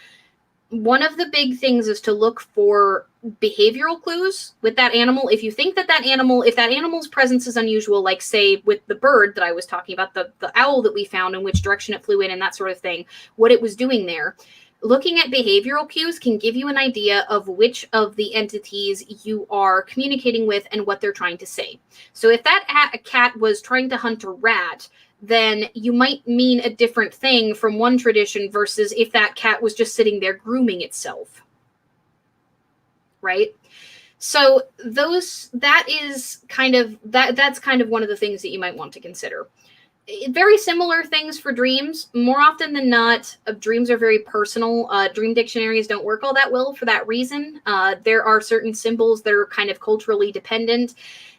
One of the big things is to look for behavioral clues with that animal. If you think that if that animal's presence is unusual, like say with the bird that I was talking about, the owl that we found and which direction it flew in and that sort of thing, what it was doing there, looking at behavioral cues can give you an idea of which of the entities you are communicating with and what they're trying to say. So if that cat was trying to hunt a rat, then you might mean a different thing from one tradition versus if that cat was just sitting there grooming itself. Right? So that's kind of one of the things that you might want to consider. Very similar things for dreams. More often than not, dreams are very personal. Dream dictionaries don't work all that well for that reason. There are certain symbols that are kind of culturally dependent.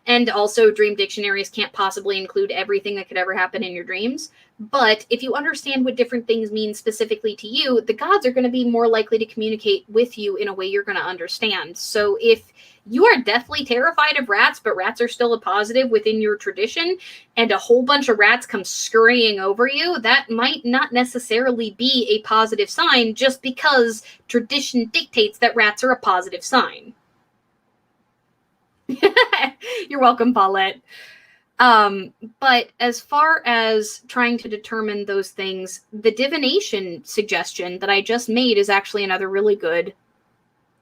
And also, dream dictionaries can't possibly include everything that could ever happen in your dreams. But if you understand what different things mean specifically to you, the gods are going to be more likely to communicate with you in a way you're going to understand. So if you are deathly terrified of rats, but rats are still a positive within your tradition, and a whole bunch of rats come scurrying over you, that might not necessarily be a positive sign just because tradition dictates that rats are a positive sign. You're welcome, Paulette. But as far as trying to determine those things, the divination suggestion that I just made is actually another really good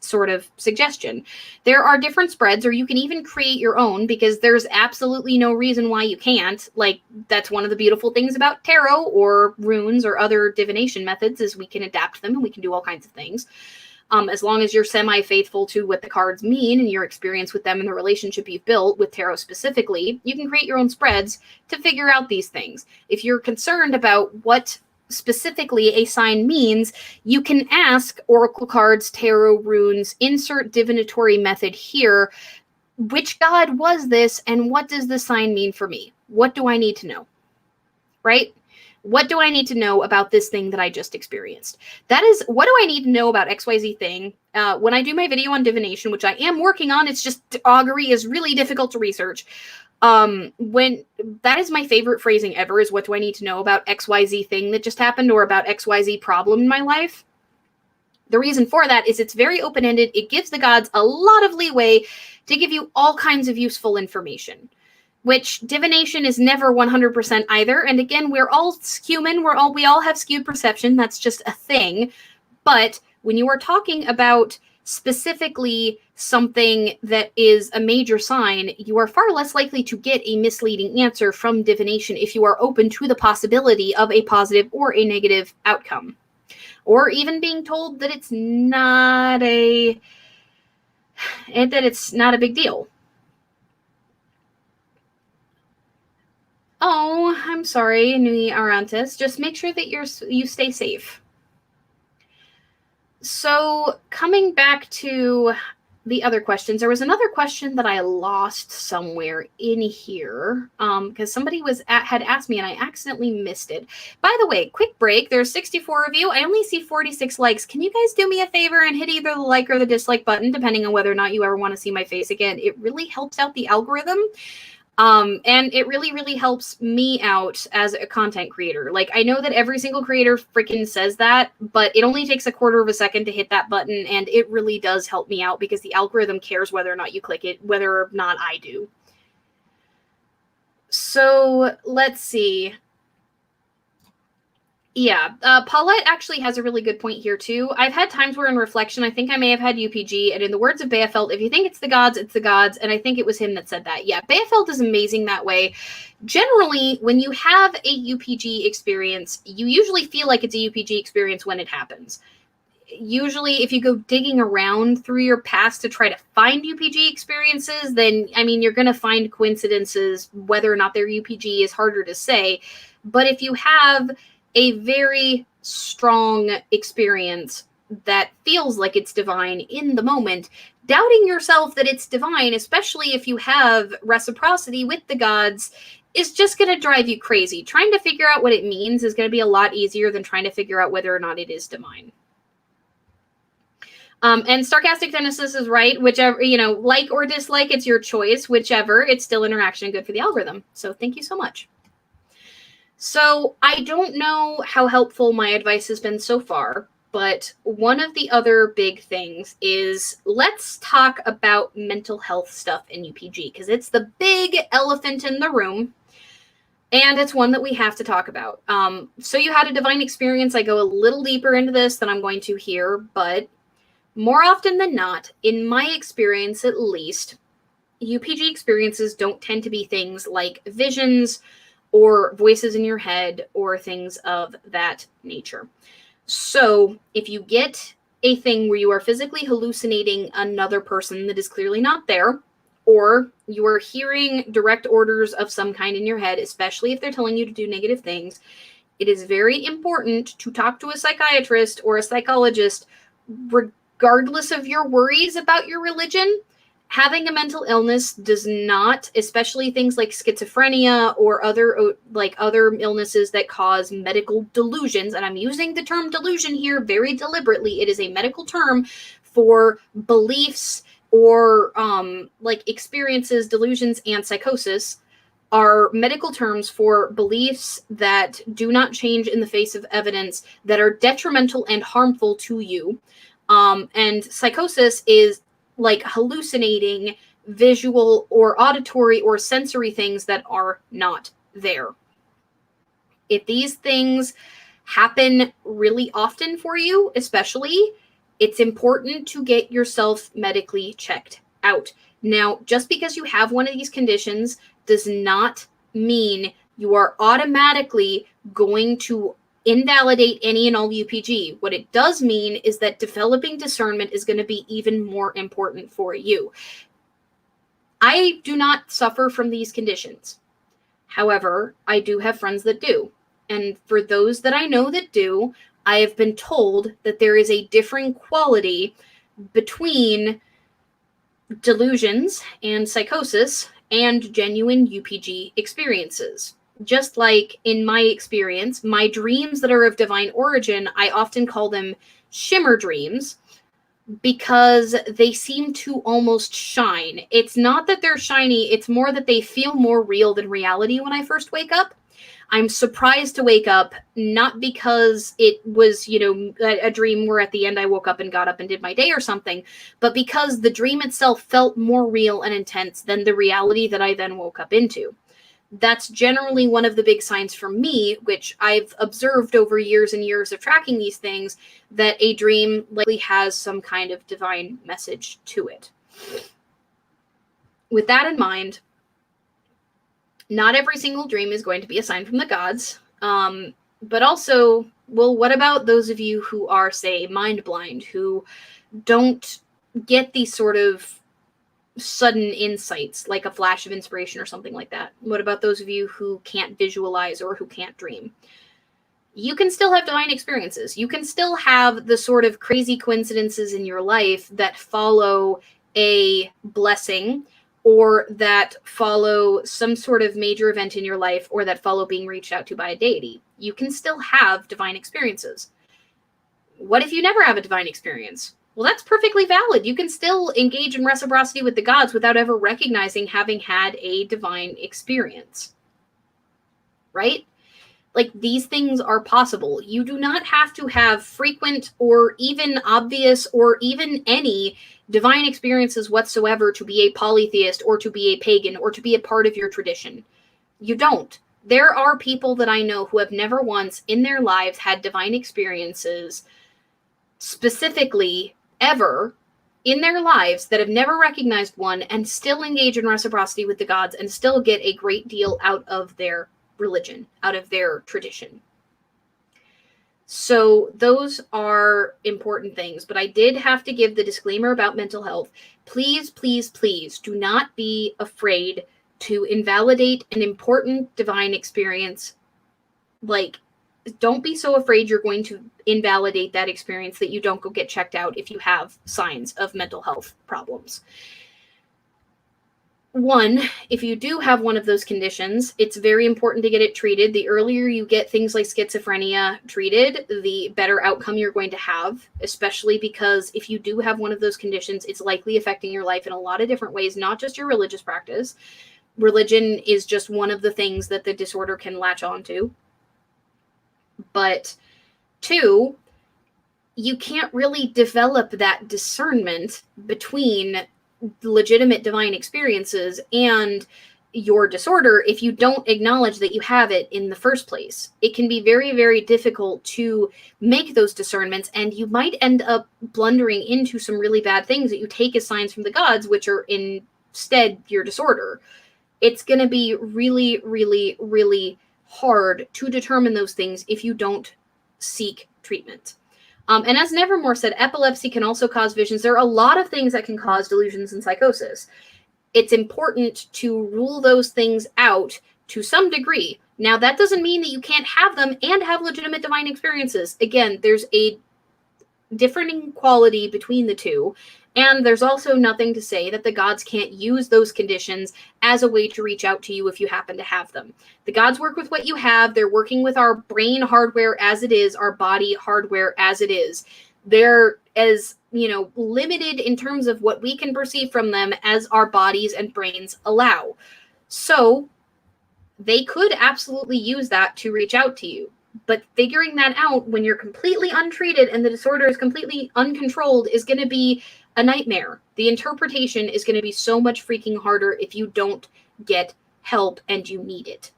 sort of suggestion. There are different spreads, or you can even create your own, because there's absolutely no reason why you can't. Like, that's one of the beautiful things about tarot or runes or other divination methods, is we can adapt them and we can do all kinds of things. As long as you're semi-faithful to what the cards mean and your experience with them and the relationship you've built with tarot specifically, you can create your own spreads to figure out these things. If you're concerned about what specifically a sign means, you can ask oracle cards, tarot, runes, insert divinatory method here. Which god was this, and what does the sign mean for me? What do I need to know? Right? What do I need to know about this thing that I just experienced? That is, what do I need to know about XYZ thing? When I do my video on divination, which I am working on, it's just augury is really difficult to research. When that is my favorite phrasing ever, is what do I need to know about XYZ thing that just happened, or about XYZ problem in my life? The reason for that is it's very open-ended. It gives the gods a lot of leeway to give you all kinds of useful information, which divination is never 100% either. And again, we're all human. We all have skewed perception. That's just a thing. But when you are talking about specifically something that is a major sign, you are far less likely to get a misleading answer from divination if you are open to the possibility of a positive or a negative outcome. Or even being told that it's not a big deal. Oh, I'm sorry, Nui Arantes. Just make sure that you stay safe. So, coming back to the other questions, there was another question that I lost somewhere in here, because somebody had asked me and I accidentally missed it. By the way, quick break. There's 64 of you. I only see 46 likes. Can you guys do me a favor and hit either the like or the dislike button, depending on whether or not you ever want to see my face again? It really helps out the algorithm. And it really, really helps me out as a content creator. Like, I know that every single creator freaking says that, but it only takes a quarter of a second to hit that button, and it really does help me out because the algorithm cares whether or not you click it, whether or not I do. So, let's see. Yeah, Paulette actually has a really good point here, too. I've had times where in reflection, I think I may have had UPG, and in the words of Beafeld, if you think it's the gods, it's the gods, and I think it was him that said that. Yeah, Beafeld is amazing that way. Generally, when you have a UPG experience, you usually feel like it's a UPG experience when it happens. usually if you go digging around through your past to try to find UPG experiences, then, I mean, you're going to find coincidences. Whether or not they're UPG is harder to say. But if you have a very strong experience that feels like it's divine in the moment, doubting yourself that it's divine, especially if you have reciprocity with the gods, is just going to drive you crazy. Trying to figure out what it means is going to be a lot easier than trying to figure out whether or not it is divine. And sarcastic Genesis is right. Whichever, like or dislike, it's your choice. Whichever, it's still interaction, good for the algorithm. So thank you so much. So I don't know how helpful my advice has been so far, but one of the other big things is let's talk about mental health stuff in UPG, because it's the big elephant in the room. And it's one that we have to talk about. So you had a divine experience. I go a little deeper into this than I'm going to here, but more often than not, in my experience at least, UPG experiences don't tend to be things like visions or voices in your head or things of that nature. So if you get a thing where you are physically hallucinating another person that is clearly not there, or you are hearing direct orders of some kind in your head, especially if they're telling you to do negative things, it is very important to talk to a psychiatrist or a psychologist, regardless of your worries about your religion. Having a mental illness does not, especially things like schizophrenia or other illnesses that cause medical delusions, and I'm using the term delusion here very deliberately. It is a medical term for beliefs or experiences. Delusions and psychosis are medical terms for beliefs that do not change in the face of evidence, that are detrimental and harmful to you. And psychosis is like hallucinating visual or auditory or sensory things that are not there. If these things happen really often for you, especially, it's important to get yourself medically checked out. Now, just because you have one of these conditions does not mean you are automatically going to invalidate any and all UPG. What it does mean is that developing discernment is going to be even more important for you. I do not suffer from these conditions. However, I do have friends that do. And for those that I know that do, I have been told that there is a differing quality between delusions and psychosis and genuine UPG experiences. Just like in my experience, my dreams that are of divine origin, I often call them shimmer dreams because they seem to almost shine. It's not that they're shiny, it's more that they feel more real than reality when I first wake up. I'm surprised to wake up, not because it was, a dream where at the end I woke up and got up and did my day or something, but because the dream itself felt more real and intense than the reality that I then woke up into. That's generally one of the big signs for me, which I've observed over years and years of tracking these things, that a dream likely has some kind of divine message to it. With that in mind, not every single dream is going to be a sign from the gods. But also, well, what about those of you who are, say, mind blind, who don't get these sort of sudden insights, like a flash of inspiration or something like that? What about those of you who can't visualize or who can't dream? You can still have divine experiences. You can still have the sort of crazy coincidences in your life that follow a blessing, or that follow some sort of major event in your life, or that follow being reached out to by a deity. You can still have divine experiences. What if you never have a divine experience? Well, that's perfectly valid. You can still engage in reciprocity with the gods without ever recognizing having had a divine experience. Right? Like, these things are possible. You do not have to have frequent or even obvious or even any divine experiences whatsoever to be a polytheist or to be a pagan or to be a part of your tradition. You don't. There are people that I know who have never once in their lives had divine experiences, specifically ever in their lives, that have never recognized one and still engage in reciprocity with the gods and still get a great deal out of their religion, out of their tradition. So those are important things, but I did have to give the disclaimer about mental health. Please, please, please do not be afraid to invalidate an important divine experience. Like, don't be so afraid you're going to invalidate that experience that you don't go get checked out if you have signs of mental health problems. One, if you do have one of those conditions, it's very important to get it treated. The earlier you get things like schizophrenia treated, the better outcome you're going to have, especially because if you do have one of those conditions, it's likely affecting your life in a lot of different ways, not just your religious practice. Religion is just one of the things that the disorder can latch onto. But two, you can't really develop that discernment between legitimate divine experiences and your disorder if you don't acknowledge that you have it in the first place. It can be very, very difficult to make those discernments, and you might end up blundering into some really bad things that you take as signs from the gods, which are instead your disorder. It's going to be really, really, really hard to determine those things if you don't seek treatment. And as Nevermore said, epilepsy can also cause visions. There are a lot of things that can cause delusions and psychosis. It's important to rule those things out to some degree. Now, that doesn't mean that you can't have them and have legitimate divine experiences. Again, there's a differing quality between the two. And there's also nothing to say that the gods can't use those conditions as a way to reach out to you if you happen to have them. The gods work with what you have. They're working with our brain hardware as it is, our body hardware as it is. They're as, limited in terms of what we can perceive from them as our bodies and brains allow. So they could absolutely use that to reach out to you. But figuring that out when you're completely untreated and the disorder is completely uncontrolled is going to be a nightmare. The interpretation is going to be so much freaking harder if you don't get help and you need it.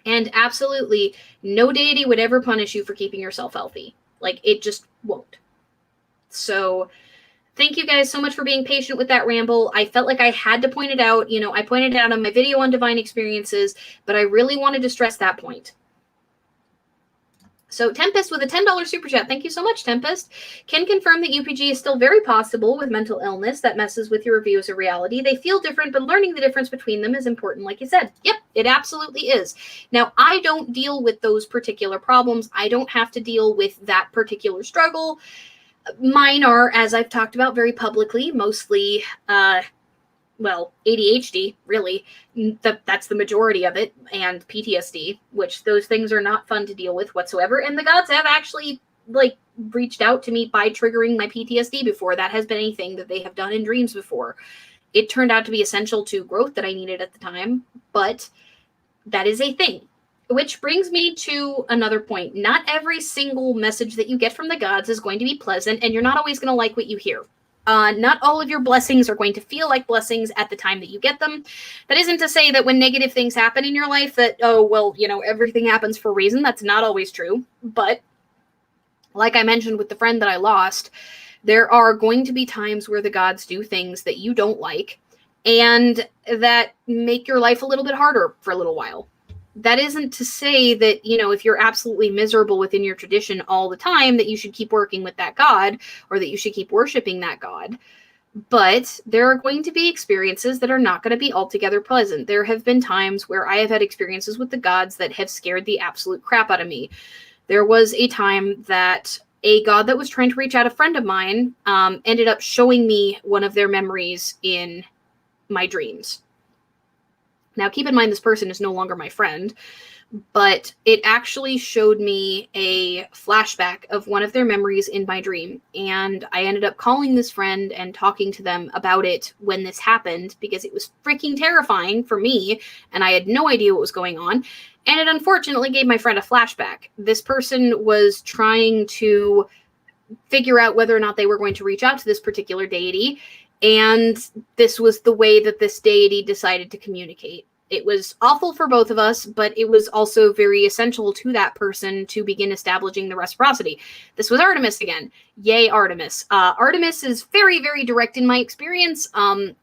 And absolutely, no deity would ever punish you for keeping yourself healthy. Like, it just won't. So, thank you guys so much for being patient with that ramble. I felt like I had to point it out. I pointed it out on my video on divine experiences, but I really wanted to stress that point. So Tempest with a $10 super chat. Thank you so much, Tempest. Can confirm that UPG is still very possible with mental illness that messes with your views of reality. They feel different, but learning the difference between them is important, like you said. Yep, it absolutely is. Now, I don't deal with those particular problems. I don't have to deal with that particular struggle. Mine are, as I've talked about very publicly, mostly ADHD, really. That's the majority of it, and PTSD, which those things are not fun to deal with whatsoever. And the gods have actually, reached out to me by triggering my PTSD before. That has been a thing that they have done in dreams before. It turned out to be essential to growth that I needed at the time, but that is a thing. Which brings me to another point. Not every single message that you get from the gods is going to be pleasant, and you're not always going to like what you hear. Not all of your blessings are going to feel like blessings at the time that you get them. That isn't to say that when negative things happen in your life that, everything happens for a reason. That's not always true. But like I mentioned with the friend that I lost, there are going to be times where the gods do things that you don't like and that make your life a little bit harder for a little while. That isn't to say that, if you're absolutely miserable within your tradition all the time, that you should keep working with that god or that you should keep worshiping that god. But there are going to be experiences that are not going to be altogether pleasant. There have been times where I have had experiences with the gods that have scared the absolute crap out of me. There was a time that a god that was trying to reach out a friend of mine ended up showing me one of their memories in my dreams. Now, keep in mind, this person is no longer my friend, but it actually showed me a flashback of one of their memories in my dream. And I ended up calling this friend and talking to them about it when this happened, because it was freaking terrifying for me, and I had no idea what was going on. And it unfortunately gave my friend a flashback. This person was trying to figure out whether or not they were going to reach out to this particular deity. And this was the way that this deity decided to communicate. It was awful for both of us, but it was also very essential to that person to begin establishing the reciprocity. This was Artemis again. Yay, Artemis. Artemis is very, very direct in my experience.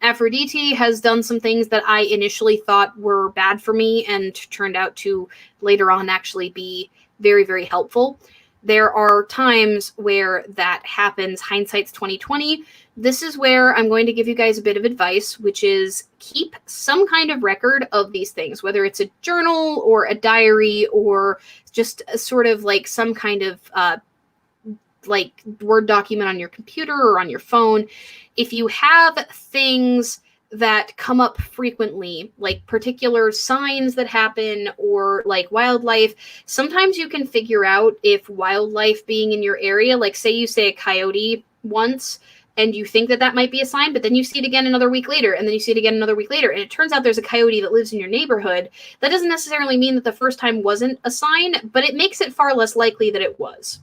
Aphrodite has done some things that I initially thought were bad for me and turned out to later on actually be very, very helpful. There are times where that happens. Hindsight's 2020. This is where I'm going to give you guys a bit of advice, which is keep some kind of record of these things, whether it's a journal or a diary or just a sort of like some kind of like Word document on your computer or on your phone. If you have things that come up frequently, like particular signs that happen or like wildlife, sometimes you can figure out if wildlife being in your area, like say you say a coyote once and you think that that might be a sign, but then you see it again another week later, and then you see it again another week later, and it turns out there's a coyote that lives in your neighborhood. That doesn't necessarily mean that the first time wasn't a sign, but it makes it far less likely that it was.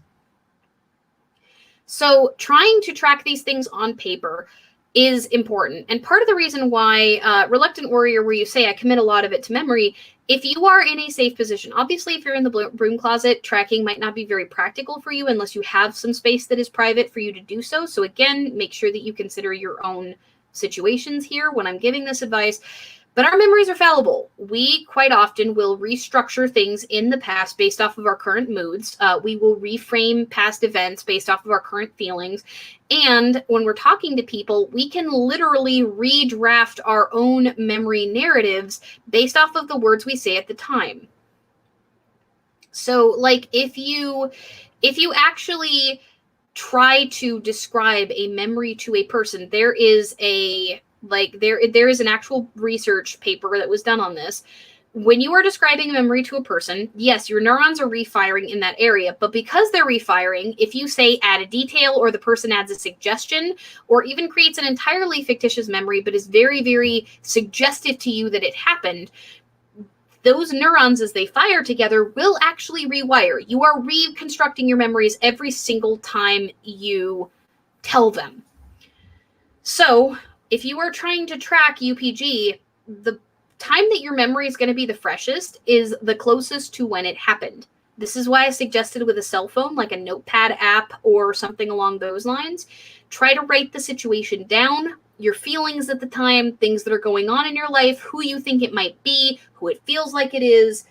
So trying to track these things on paper is important. And part of the reason why Reluctant Warrior, where you say I commit a lot of it to memory, if you are in a safe position, obviously if you're in the broom closet, tracking might not be very practical for you unless you have some space that is private for you to do so. So again, make sure that you consider your own situations here when I'm giving this advice. But our memories are fallible. We quite often will restructure things in the past based off of our current moods. We will reframe past events based off of our current feelings. And when we're talking to people, we can literally redraft our own memory narratives based off of the words we say at the time. So, like, if you actually try to describe a memory to a person, there is an actual research paper that was done on this. When you are describing a memory to a person, yes, your neurons are refiring in that area, but because they're refiring, if you say add a detail or the person adds a suggestion or even creates an entirely fictitious memory but is very, very suggestive to you that it happened, those neurons, as they fire together, will actually rewire. You are reconstructing your memories every single time you tell them. So if you are trying to track UPG, the time that your memory is going to be the freshest is the closest to when it happened. This is why I suggested with a cell phone, like a notepad app or something along those lines. Try to write the situation down, your feelings at the time, things that are going on in your life, who you think it might be, who it feels like it is,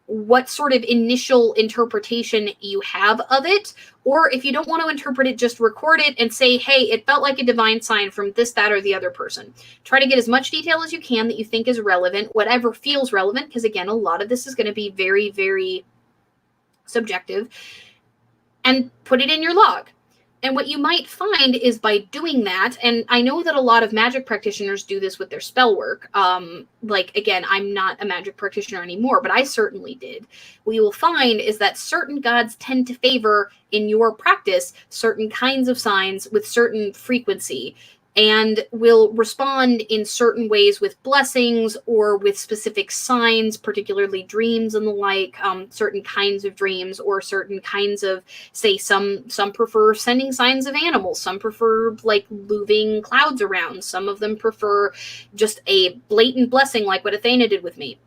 what sort of initial interpretation you have of it. Or if you don't want to interpret it, just record it and say, hey, it felt like a divine sign from this, that, or the other person. Try to get as much detail as you can that you think is relevant, whatever feels relevant, because again, a lot of this is going to be very, very subjective, and put it in your log. And what you might find is by doing that, and I know that a lot of magic practitioners do this with their spell work. Like, again, I'm not a magic practitioner anymore, but I certainly did. What you will find is that certain gods tend to favor in your practice certain kinds of signs with certain frequency, and will respond in certain ways with blessings or with specific signs, particularly dreams and the like, certain kinds of dreams or certain kinds of, say, some prefer sending signs of animals, some prefer like moving clouds around, some of them prefer just a blatant blessing like what Athena did with me.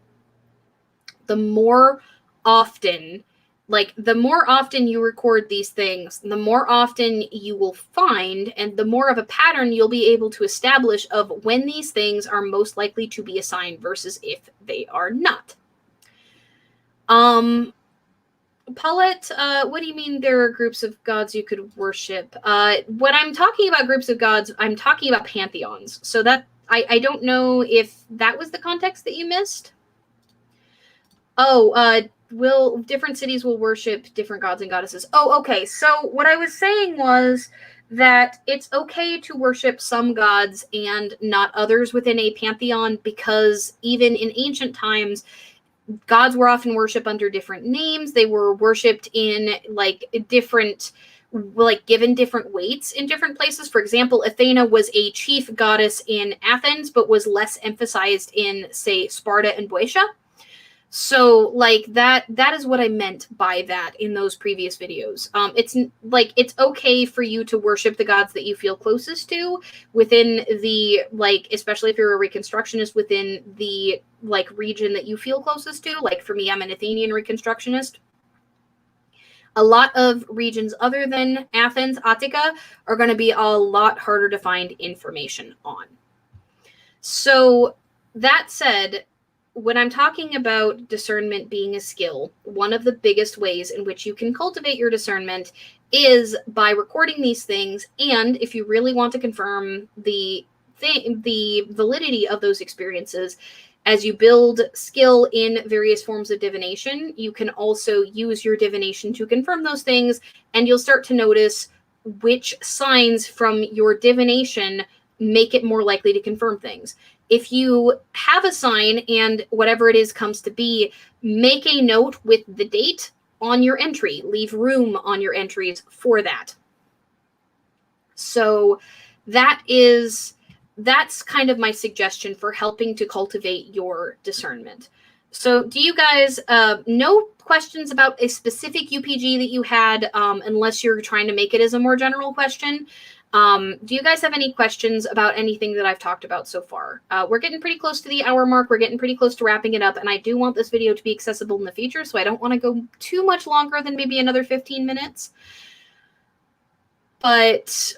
The more often you record these things, the more often you will find, and the more of a pattern you'll be able to establish of when these things are most likely to be a sign versus if they are not. Paulette, what do you mean there are groups of gods you could worship? When I'm talking about groups of gods, I'm talking about pantheons. So that I don't know if that was the context that you missed. Different cities will worship different gods and goddesses. Oh, okay. So what I was saying was that it's okay to worship some gods and not others within a pantheon, because even in ancient times, gods were often worshipped under different names. They were worshipped in given different weights in different places. For example, Athena was a chief goddess in Athens, but was less emphasized in, say, Sparta and Boeotia. So like that is what I meant by that in those previous videos. It's okay for you to worship the gods that you feel closest to within the, especially if you're a Reconstructionist, within the region that you feel closest to. Like for me, I'm an Athenian Reconstructionist. A lot of regions other than Athens, Attica, are going to be a lot harder to find information on. So that said, when I'm talking about discernment being a skill, one of the biggest ways in which you can cultivate your discernment is by recording these things. And if you really want to confirm the validity of those experiences, as you build skill in various forms of divination, you can also use your divination to confirm those things, and you'll start to notice which signs from your divination make it more likely to confirm things. If you have a sign and whatever it is comes to be, make a note with the date on your entry. Leave room on your entries for that. So that's kind of my suggestion for helping to cultivate your discernment. So do you guys, no questions about a specific UPG that you had, unless you're trying to make it as a more general question? Do you guys have any questions about anything that I've talked about so far? We're getting pretty close to the hour mark. We're getting pretty close to wrapping it up. And I do want this video to be accessible in the future, so I don't want to go too much longer than maybe another 15 minutes. But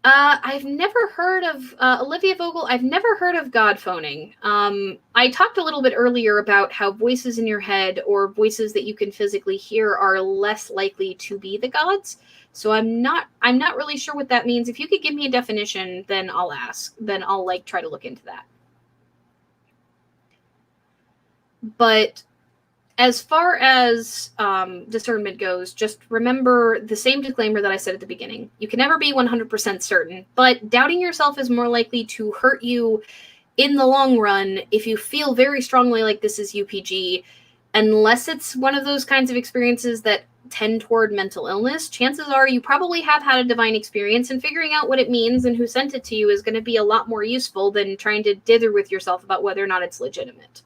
I've never heard of Olivia Vogel. I've never heard of God phoning. I talked a little bit earlier about how voices in your head or voices that you can physically hear are less likely to be the gods. So I'm not really sure what that means. If you could give me a definition, then I'll ask. Then I'll try to look into that. But as far as discernment goes, just remember the same disclaimer that I said at the beginning. You can never be 100% certain, but doubting yourself is more likely to hurt you in the long run if you feel very strongly like this is UPG. Unless it's one of those kinds of experiences that tend toward mental illness, chances are you probably have had a divine experience, and figuring out what it means and who sent it to you is going to be a lot more useful than trying to dither with yourself about whether or not it's legitimate.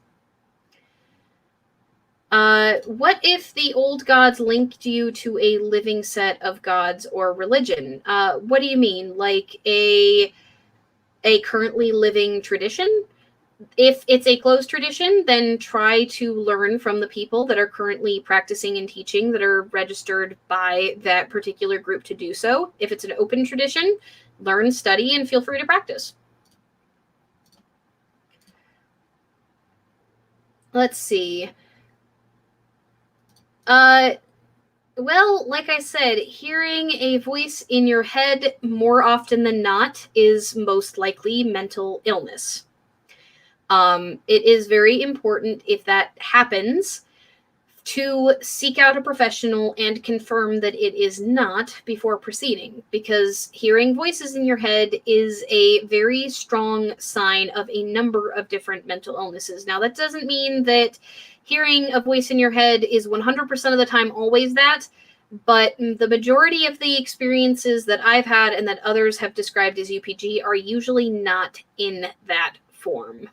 What if the old gods linked you to a living set of gods or religion? What do you mean? Like a currently living tradition? If it's a closed tradition, then try to learn from the people that are currently practicing and teaching that are registered by that particular group to do so. If it's an open tradition, learn, study, and feel free to practice. Let's see. Well, like I said, hearing a voice in your head more often than not is most likely mental illness. It is very important, if that happens, to seek out a professional and confirm that it is not before proceeding, because hearing voices in your head is a very strong sign of a number of different mental illnesses. Now, that doesn't mean that hearing a voice in your head is 100% of the time always that, but the majority of the experiences that I've had and that others have described as UPG are usually not in that form.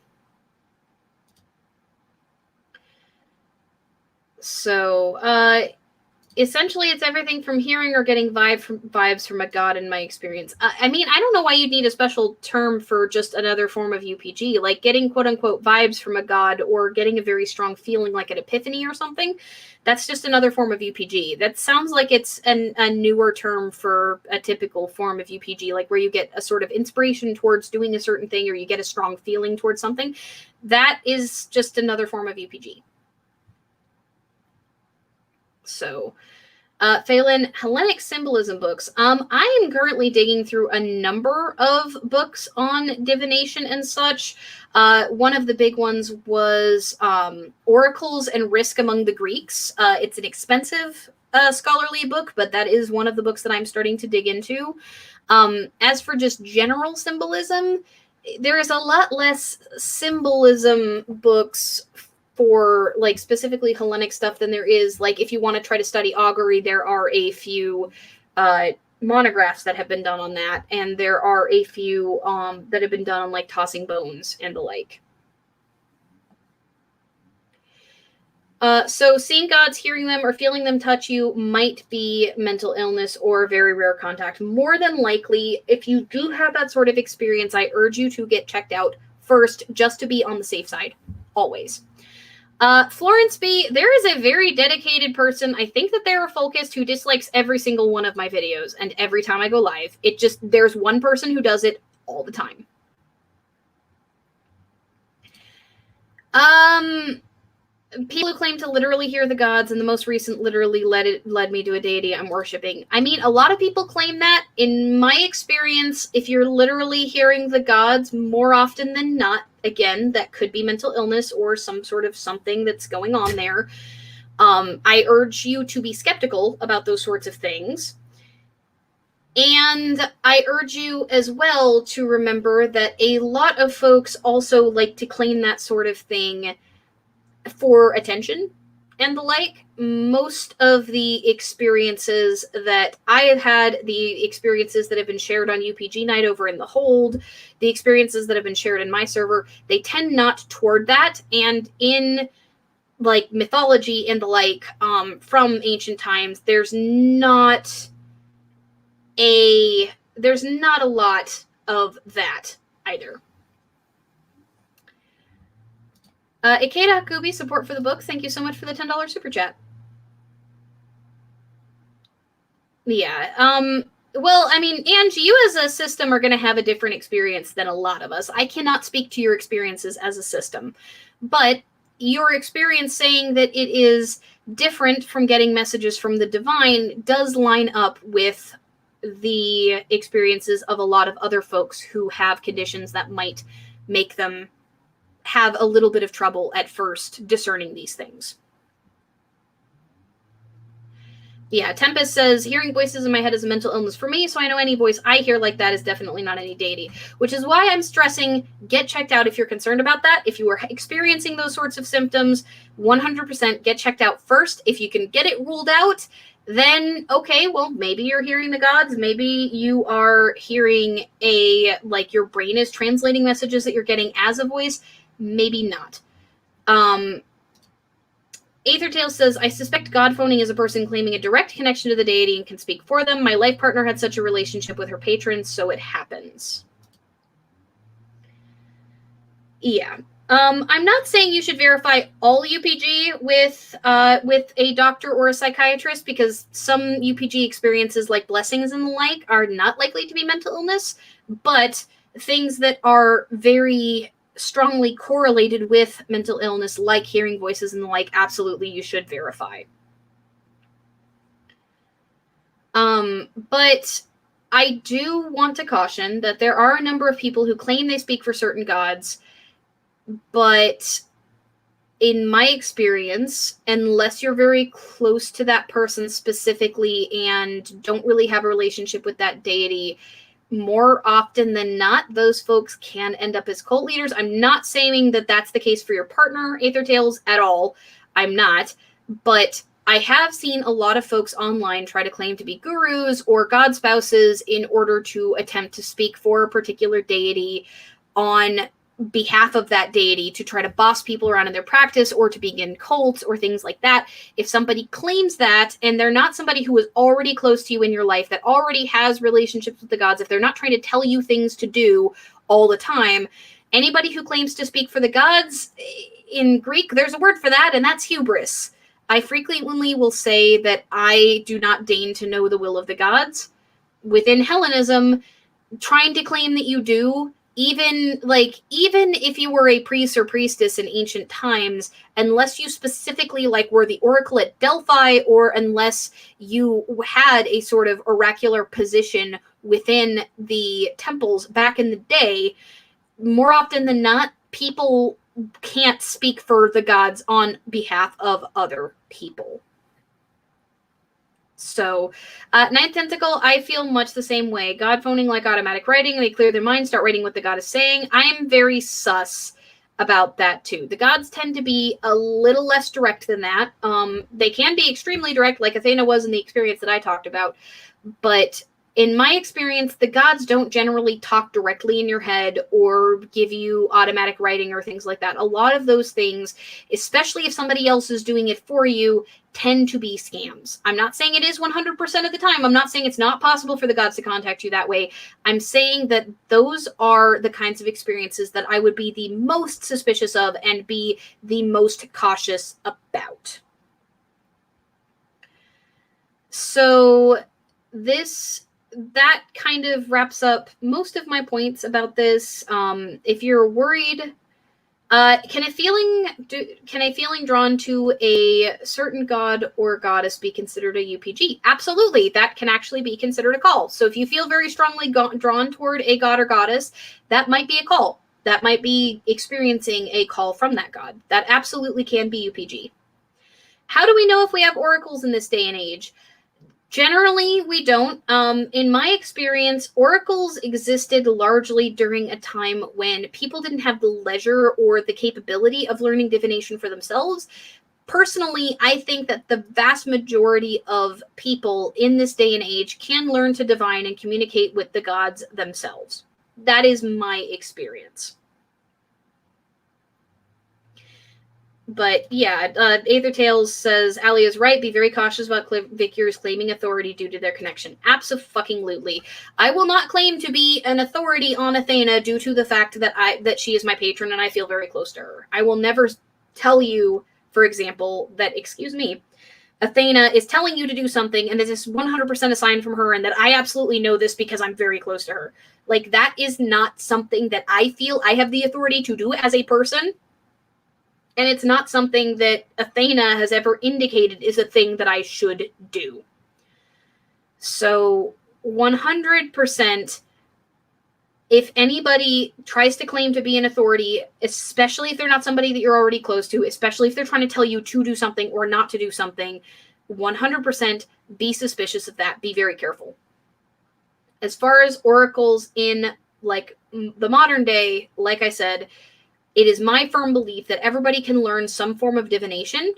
So, essentially, it's everything from hearing or getting vibes from a god in my experience. I mean, I don't know why you'd need a special term for just another form of UPG, like getting quote-unquote vibes from a god or getting a very strong feeling like an epiphany or something. That's just another form of UPG. That sounds like it's a newer term for a typical form of UPG, like where you get a sort of inspiration towards doing a certain thing or you get a strong feeling towards something. That is just another form of UPG. So, Phelan, Hellenic symbolism books. I am currently digging through a number of books on divination and such. One of the big ones was Oracles and Risk Among the Greeks. It's an expensive scholarly book, but that is one of the books that I'm starting to dig into. As for just general symbolism, there is a lot less symbolism books for like specifically Hellenic stuff than there is like if you want to try to study augury. There are a few monographs that have been done on that, and there are a few that have been done on like tossing bones and the like. So seeing gods, hearing them, or feeling them touch you might be mental illness or very rare contact. More than likely, if you do have that sort of experience, I urge you to get checked out first, just to be on the safe side, always. Florence B., there is a very dedicated person, I think that they're a focused, who dislikes every single one of my videos, and every time I go live, there's one person who does it all the time. People who claim to literally hear the gods, and the most recent literally led me to a deity I'm worshiping. I mean, a lot of people claim that. In my experience, if you're literally hearing the gods, more often than not, again, that could be mental illness or some sort of something that's going on there. I urge you to be skeptical about those sorts of things. And I urge you as well to remember that a lot of folks also like to claim that sort of thing for attention and the like. Most of the experiences that I have had, the experiences that have been shared on UPG Night over in the Hold, the experiences that have been shared in my server, they tend not toward that. And in like mythology and the like, from ancient times, there's not a lot of that either. JACandQuill, support for the book. Thank you so much for the $10 super chat. Yeah. Well, I mean, Angie, you as a system are going to have a different experience than a lot of us. I cannot speak to your experiences as a system, but your experience saying that it is different from getting messages from the divine does line up with the experiences of a lot of other folks who have conditions that might make them have a little bit of trouble at first discerning these things. Yeah, Tempest says, hearing voices in my head is a mental illness for me, so I know any voice I hear like that is definitely not any deity, which is why I'm stressing, get checked out if you're concerned about that. If you are experiencing those sorts of symptoms, 100% get checked out first. If you can get it ruled out, then okay, well, maybe you're hearing the gods. Maybe you are hearing your brain is translating messages that you're getting as a voice. Maybe not. Aethertail says, I suspect God phoning is a person claiming a direct connection to the deity and can speak for them. My life partner had such a relationship with her patron, so it happens. Yeah. I'm not saying you should verify all UPG with a doctor or a psychiatrist, because some UPG experiences like blessings and the like are not likely to be mental illness, but things that are very strongly correlated with mental illness, like hearing voices and the like, absolutely you should verify. But I do want to caution that there are a number of people who claim they speak for certain gods, but in my experience, unless you're very close to that person specifically and don't really have a relationship with that deity, more often than not, those folks can end up as cult leaders. I'm not saying that that's the case for your partner, Aethertails, at all. I'm not. But I have seen a lot of folks online try to claim to be gurus or god spouses in order to attempt to speak for a particular deity on behalf of that deity, to try to boss people around in their practice or to begin cults or things like that. If somebody claims that and they're not somebody who is already close to you in your life, that already has relationships with the gods, if they're not trying to tell you things to do all the time, anybody who claims to speak for the gods, in Greek, there's a word for that, and that's hubris. I frequently will say that I do not deign to know the will of the gods. Within Hellenism, trying to claim that you do, even if you were a priest or priestess in ancient times, unless you specifically were the oracle at Delphi, or unless you had a sort of oracular position within the temples back in the day, more often than not, people can't speak for the gods on behalf of other people. So, Ninth Tentacle, I feel much the same way. God phoning like automatic writing. They clear their mind, start writing what the god is saying. I am very sus about that too. The gods tend to be a little less direct than that. They can be extremely direct, like Athena was in the experience that I talked about. But in my experience, the gods don't generally talk directly in your head or give you automatic writing or things like that. A lot of those things, especially if somebody else is doing it for you, tend to be scams. I'm not saying it is 100% of the time. I'm not saying it's not possible for the gods to contact you that way. I'm saying that those are the kinds of experiences that I would be the most suspicious of and be the most cautious about. So that kind of wraps up most of my points about this. If you're worried Can a feeling drawn to a certain god or goddess be considered a UPG? Absolutely. That can actually be considered a call. So if you feel very strongly drawn toward a god or goddess, that might be a call. That might be experiencing a call from that god. That absolutely can be UPG. How do we know if we have oracles in this day and age? Generally, we don't. In my experience, oracles existed largely during a time when people didn't have the leisure or the capability of learning divination for themselves. Personally, I think that the vast majority of people in this day and age can learn to divine and communicate with the gods themselves. That is my experience. But yeah, Aethertales says, Ali is right. Be very cautious about vicars claiming authority due to their connection. Abso-fucking-lutely. I will not claim to be an authority on Athena due to the fact that she is my patron and I feel very close to her. I will never tell you, for example, that, excuse me, Athena is telling you to do something and this is 100% a sign from her and that I absolutely know this because I'm very close to her. Like, that is not something that I feel I have the authority to do as a person. And it's not something that Athena has ever indicated is a thing that I should do. So 100%, if anybody tries to claim to be an authority, especially if they're not somebody that you're already close to, especially if they're trying to tell you to do something or not to do something, 100% be suspicious of that. Be very careful. As far as oracles in like the modern day, like I said, it is my firm belief that everybody can learn some form of divination.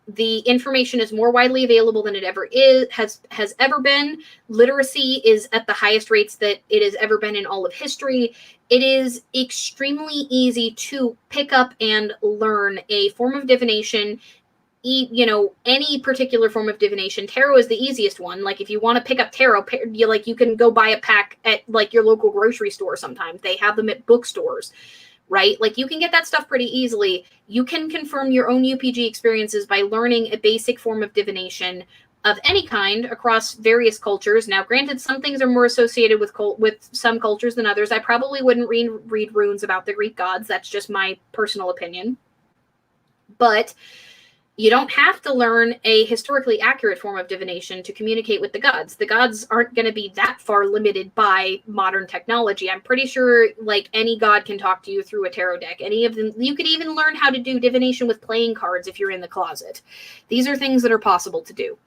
The information is more widely available than it ever has ever been. Literacy is at the highest rates that it has ever been in all of history. It is extremely easy to pick up and learn a form of divination. Any particular form of divination. Tarot is the easiest one. Like, if you want to pick up tarot, you can go buy a pack at like your local grocery store. Sometimes they have them at bookstores. Right? Like, you can get that stuff pretty easily. You can confirm your own UPG experiences by learning a basic form of divination of any kind across various cultures. Now, granted, some things are more associated with some cultures than others. I probably wouldn't read runes about the Greek gods. That's just my personal opinion. But you don't have to learn a historically accurate form of divination to communicate with the gods. The gods aren't going to be that far limited by modern technology. I'm pretty sure like any god can talk to you through a tarot deck. Any of them, you could even learn how to do divination with playing cards if you're in the closet. These are things that are possible to do.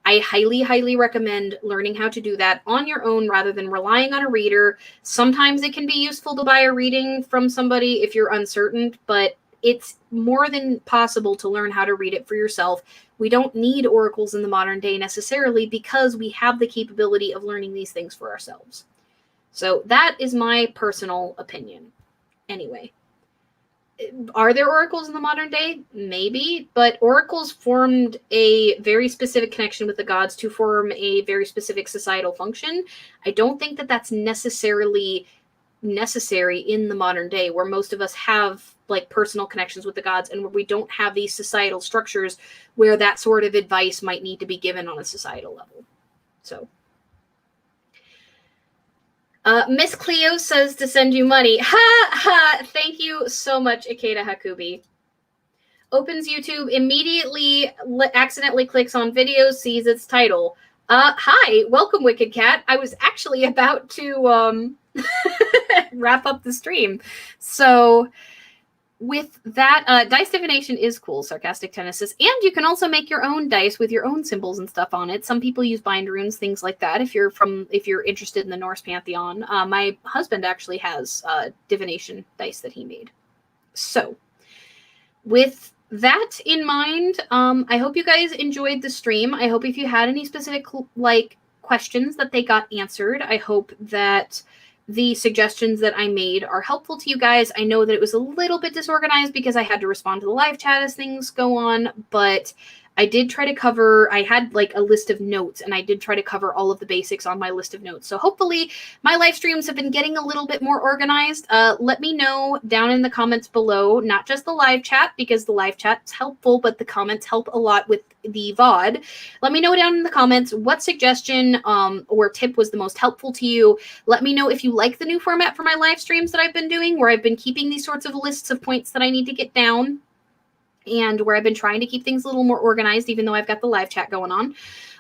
I highly, highly recommend learning how to do that on your own rather than relying on a reader. Sometimes it can be useful to buy a reading from somebody if you're uncertain, but it's more than possible to learn how to read it for yourself. We don't need oracles in the modern day necessarily because we have the capability of learning these things for ourselves. So that is my personal opinion. Anyway, are there oracles in the modern day? Maybe, but oracles formed a very specific connection with the gods to form a very specific societal function. I don't think that that's necessarily necessary in the modern day where most of us have like personal connections with the gods and where we don't have these societal structures where that sort of advice might need to be given on a societal level. So Miss Cleo says to send you money. Ha ha! Thank you so much, Ikeda Hakubi. Opens YouTube, immediately accidentally clicks on videos, sees its title. Hi, welcome, Wicked Cat. I was actually about to wrap up the stream. So with that, dice divination is cool, Sarcastic Tennis. And you can also make your own dice with your own symbols and stuff on it. Some people use bind runes, things like that. If you're interested in the Norse pantheon, my husband actually has divination dice that he made. So with that in mind, I hope you guys enjoyed the stream. I hope if you had any specific questions that they got answered. I hope that the suggestions that I made are helpful to you guys. I know that it was a little bit disorganized because I had to respond to the live chat as things go on, but I did try to cover, I had like a list of notes, and I did try to cover all of the basics on my list of notes. So hopefully my live streams have been getting a little bit more organized. Let me know down in the comments below, not just the live chat, because the live chat's helpful, but the comments help a lot with the VOD. Let me know down in the comments what suggestion or tip was the most helpful to you. Let me know if you like the new format for my live streams that I've been doing, where I've been keeping these sorts of lists of points that I need to get down, and where I've been trying to keep things a little more organized, even though I've got the live chat going on.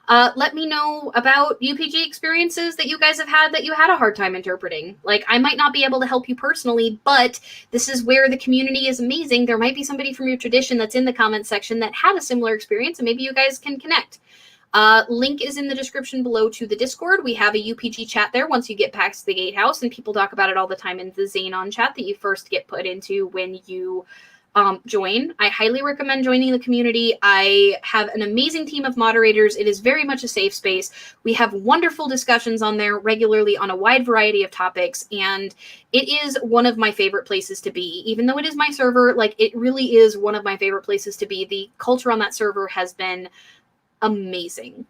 Let me know about UPG experiences that you guys have had that you had a hard time interpreting. Like, I might not be able to help you personally, but this is where the community is amazing. There might be somebody from your tradition that's in the comments section that had a similar experience, and maybe you guys can connect. Link is in the description below to the Discord. We have a UPG chat there once you get past the gatehouse, and people talk about it all the time in the Xenon chat that you first get put into when you join. I highly recommend joining the community. I have an amazing team of moderators. It is very much a safe space. We have wonderful discussions on there regularly on a wide variety of topics, and it is one of my favorite places to be. Even though it is my server, like, it really is one of my favorite places to be. The culture on that server has been amazing.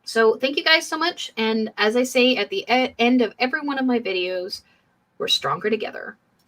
So thank you guys so much, and as I say at the end of every one of my videos, we're stronger together.